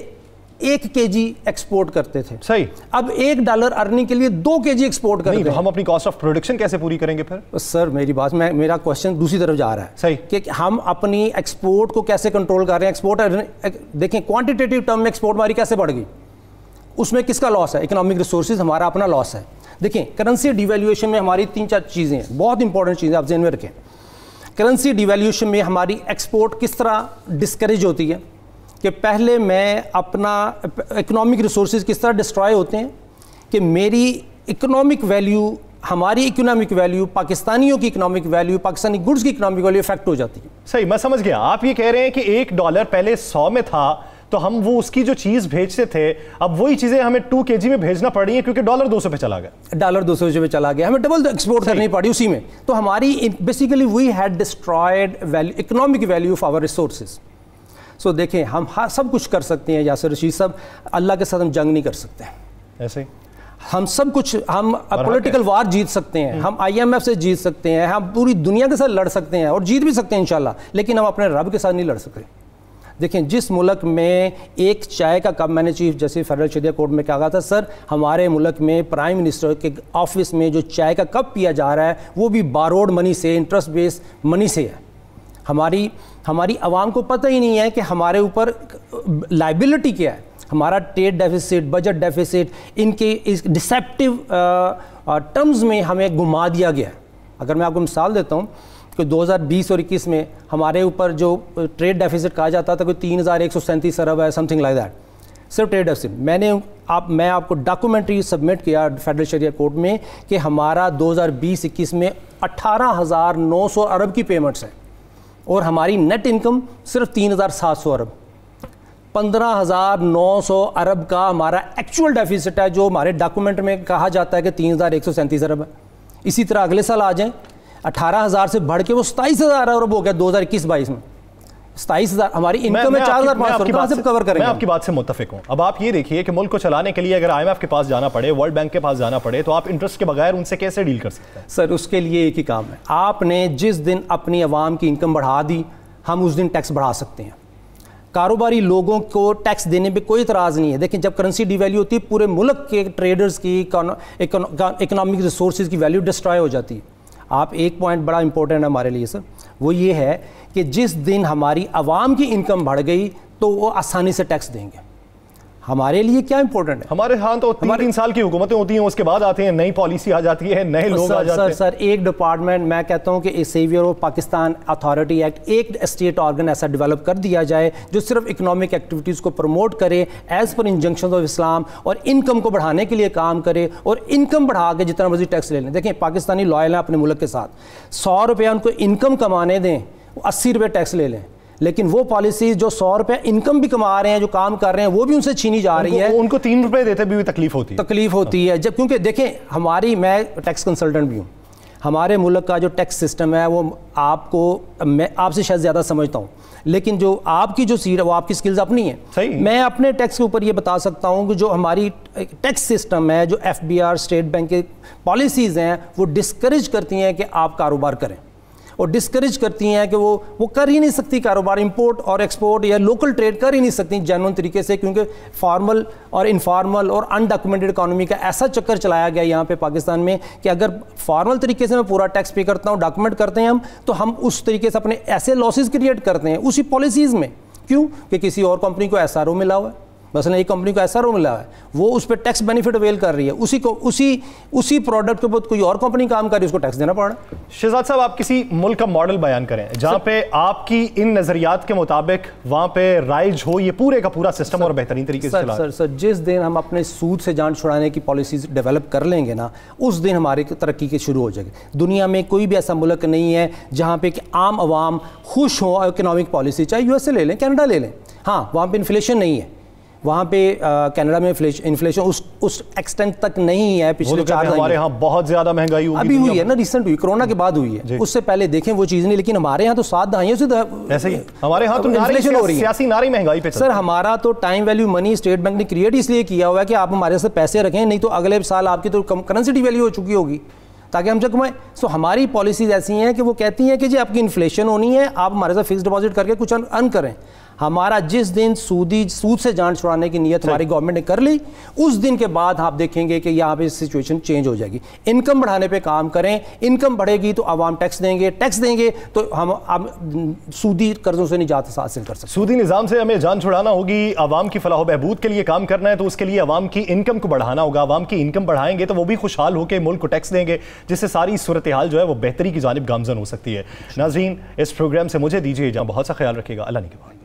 1 kg एक्सपोर्ट करते थे, सही। अब $1 अर्निंग के लिए 2 kg एक्सपोर्ट करते हैं। तो हम अपनी कॉस्ट ऑफ प्रोडक्शन कैसे पूरी करेंगे फिर? सर मेरी बात, मेरा क्वेश्चन दूसरी तरफ जा रहा है, सही, कि हम अपनी एक्सपोर्ट को कैसे कंट्रोल कर रहे हैं। एक्सपोर्ट देखें, क्वांटिटेटिव टर्म में एक्सपोर्ट हमारी कैसे बढ़ गई, उसमें किसका लॉस है? इकोनॉमिक रिसोर्सेज हमारा अपना लॉस है। देखें, करेंसी डिवैल्यूएशन में हमारी 3-4 चीज़ें हैं, बहुत इंपॉर्टेंट चीज़ें आप ध्यान में रखें। करेंसी डिवैल्यूएशन में हमारी एक्सपोर्ट किस तरह डिस्करेज होती है कि पहले मैं अपना इकोनॉमिक रिसोर्सेज किस तरह डिस्ट्रॉय होते हैं कि मेरी इकोनॉमिक वैल्यू, हमारी इकोनॉमिक वैल्यू, पाकिस्तानियों की इकोनॉमिक वैल्यू, पाकिस्तानी गुड्स की इकोनॉमिक वैल्यू इफेक्ट हो जाती है। सही, मैं समझ गया। आप ये कह रहे हैं कि $1 पहले 100 में था, तो हम वो उसकी जो चीज़ भेजते थे, अब वही चीज़ें हमें 2 kg में भेजना पड़ रही है क्योंकि $2 200 पे चला गया। $200 200 पे चला गया, हमें डबल एक्सपोर्ट करनी पड़ी उसी में। तो हमारी basically we had destroyed value, economic value of our resources. So देखें, हम सब कुछ कर सकते हैं यासिर रशीद साहब, अल्लाह के साथ हम जंग नहीं कर सकते। ऐसे हम सब कुछ, हम पॉलिटिकल वार जीत सकते हैं, हम IMF से जीत सकते हैं, हम पूरी दुनिया के साथ लड़ सकते हैं और जीत भी सकते हैं इंशाल्लाह, लेकिन हम अपने रब के साथ नहीं लड़ सकते। देखें, जिस मुल्क में एक चाय का कप, मैंने चीफ जस्टिस फेडरल शरिया कोर्ट में कहा था, सर हमारे मुल्क में प्राइम मिनिस्टर के ऑफिस में जो चाय का कप पिया जा रहा है वो भी बारोड मनी से, इंटरेस्ट बेस्ड मनी से है। हमारी आवाम को पता ही नहीं है कि हमारे ऊपर लाइबिलिटी क्या है। हमारा ट्रेड डेफिसिट, बजट डेफिसिट, इनके इस डिसेप्टिव टर्म्स में हमें घुमा दिया गया है। अगर मैं आपको मिसाल देता हूँ कि 2020 और 21 में हमारे ऊपर जो ट्रेड डेफिसिट कहा जाता था कोई 3137 अरब है, समथिंग लाइक दैट, सिर्फ ट्रेड डेफिसिट। मैं आपको डॉक्यूमेंट्री सबमिट किया फेडरल शरिया कोर्ट में कि हमारा 2020-21 में 18,900 अरब की पेमेंट्स है और हमारी नेट इनकम सिर्फ 3,700 अरब। 15,900 अरब का हमारा एक्चुअल डेफिसिट है, जो हमारे डॉक्यूमेंट में कहा जाता है कि 3,137 अरब है। इसी तरह अगले साल आ जाएं, 18,000 से बढ़ के वो 27,000 अरब हो गया 2021-22 में। 27,000 हमारी इनकम है, 4,500 कवर करेंगे। मैं आपकी बात से मुत्तफिक हूं। अब आप ये देखिए कि मुल्क को चलाने के लिए अगर IMF के पास जाना पड़े, वर्ल्ड बैंक के पास जाना पड़े, तो आप इंटरेस्ट के बगैर उनसे कैसे डील कर सकते हैं? सर, उसके लिए एक ही काम है, आपने जिस दिन अपनी आवाम की इनकम बढ़ा दी, हम उस दिन टैक्स बढ़ा सकते हैं। कारोबारी लोगों को टैक्स देने पे कोई इतराज़ नहीं है। देखिए, जब करेंसी डिवैल्यू होती है, पूरे मुल्क के ट्रेडर्स की, इकोनॉमिक रिसोर्सेज की वैल्यू डिस्ट्रॉय हो जाती है। आप एक पॉइंट बड़ा इंपॉर्टेंट है हमारे लिए सर, वो ये है कि जिस दिन हमारी आवाम की इनकम बढ़ गई तो वो आसानी से टैक्स देंगे। हमारे लिए क्या इंपॉर्टेंट है? हमारे यहाँ तो 3 साल की हुकूमतें होती हैं, उसके बाद आते हैं नई पॉलिसी आ जाती है, नए लोग आ जाते हैं। सर, एक डिपार्टमेंट, मैं कहता हूँ कि saviour of Pakistan authority act, एक स्टेट ऑर्गन ऐसा डेवलप कर दिया जाए जो सिर्फ इकोनॉमिक एक्टिविटीज़ को प्रमोट करे as per injunction of Islam, और इनकम को बढ़ाने के लिए काम करे, और इनकम बढ़ा के जितना मर्जी टैक्स ले लें। देखें, पाकिस्तानी लॉयल हैं अपने मुल्क के साथ, 100 रुपया उनको इनकम कमाने दें, 80 रुपये टैक्स ले लें, लेकिन वो पॉलिसी जो 100 रुपये इनकम भी कमा रहे हैं, जो काम कर रहे हैं, वो भी उनसे छीनी जा रही है। उनको 3 रुपये देते भी तकलीफ होती है जब, क्योंकि देखें, मैं टैक्स कंसल्टेंट भी हूँ। हमारे मुल्क का जो टैक्स सिस्टम है वो मैं आपसे शायद ज़्यादा समझता हूँ, लेकिन जो आपकी जो सीट है वो आपकी स्किल्स अपनी है। सही। मैं अपने टैक्स के ऊपर ये बता सकता हूँ कि जो हमारी टैक्स सिस्टम है, जो FBR स्टेट बैंक के पॉलिसीज़ हैं, वो डिस्करेज करती हैं कि आप कारोबार करें, और डिस्करेज करती हैं कि वो कर ही नहीं सकती कारोबार, इंपोर्ट और एक्सपोर्ट या लोकल ट्रेड कर ही नहीं सकती जेन्युइन तरीके से, क्योंकि फॉर्मल और इनफॉर्मल और अनडॉक्यूमेंटेड इकोनॉमी का ऐसा चक्कर चलाया गया यहाँ पे पाकिस्तान में कि अगर फॉर्मल तरीके से मैं पूरा टैक्स पे करता हूँ, डॉक्यूमेंट करते हैं हम, तो हम उस तरीके से अपने ऐसे लॉसेज क्रिएट करते हैं उसी पॉलिसीज़ में। क्यों? कि किसी और कंपनी को SRO मिला हुआ है, मसलन एक कंपनी को SRO मिला है, वो उस पर टैक्स बेनिफिट अवेल कर रही है, उसी प्रोडक्ट के ऊपर कोई और कंपनी काम कर रही है, उसको टैक्स देना पड़ रहा है। शहजाद साहब, आप किसी मुल्क का मॉडल बयान करें जहां पे आपकी इन नजरियात के मुताबिक वहां पे राइज हो ये पूरे का पूरा सिस्टम और बेहतरीन तरीके से चला। सर, जिस दिन हम अपने सूद से जान छुड़ाने की पॉलिसीज डेवलप कर लेंगे ना, उस दिन हमारी तरक्की की शुरू हो जाएगी। दुनिया में कोई भी ऐसा मुल्क नहीं है जहाँ पे कि आम आवाम खुश हो इकोनॉमिक पॉलिसी, चाहे USA ले लें, कनाडा ले लें, हाँ वहाँ पे इन्फ्लेशन नहीं है, वहाँ पे कनाडा में इन्फ्लेशन उस एक्सटेंट तक नहीं है। पिछले 4 साल हमारे यहाँ बहुत ज्यादा महंगाई अभी हुई है ना, रिसेंट हुई, कोरोना के बाद हुई है, उससे पहले देखें वो चीज़ नहीं, लेकिन हमारे यहाँ तो 7 दहाइयों से ऐसे ही हमारे यहाँ तो इन्फ्लेशन हो रही है, सियासी नारी महंगाई पे। सर, हमारा तो time value money state bank ने क्रिएट इसलिए किया हुआ है कि आप हमारे से पैसे रखें, नहीं तो अगले साल आपकी तो करेंसी डिवैल्यू हो चुकी होगी, ताकि हम कमाएं। सो हमारी पॉलिसीज ऐसी हैं कि वो कहती हैं कि जी आपकी इन्फ्लेशन होनी है, आप हमारे साथ फिक्स डिपॉजिट करके कुछ अर्न करें। हमारा जिस दिन सूद से जान छुड़ाने की नीयत हमारी गवर्नमेंट ने कर ली, उस दिन के बाद आप देखेंगे कि यहाँ पे सिचुएशन चेंज हो जाएगी। इनकम बढ़ाने पे काम करें, इनकम बढ़ेगी तो आवाम टैक्स देंगे तो हम सूदी कर्जों से निजात हासिल कर सकते। सूदी निज़ाम से हमें जान छुड़ाना होगी, आवाम की फलाह बहबूद के लिए काम करना है, तो उसके लिए आवाम की इनकम को बढ़ाना होगा। आवाम की इनकम बढ़ाएंगे तो वो भी खुशहाल होकर मुल्क को टैक्स देंगे, जिससे सारी सूरत हाल जो है वो बेहतरी की जानिब गामजन हो सकती है। नाज़रीन, इस प्रोग्राम से मुझे दीजिए इजाज़त, बहुत सा ख्याल रखिएगा, अल्लाह ने के बाद।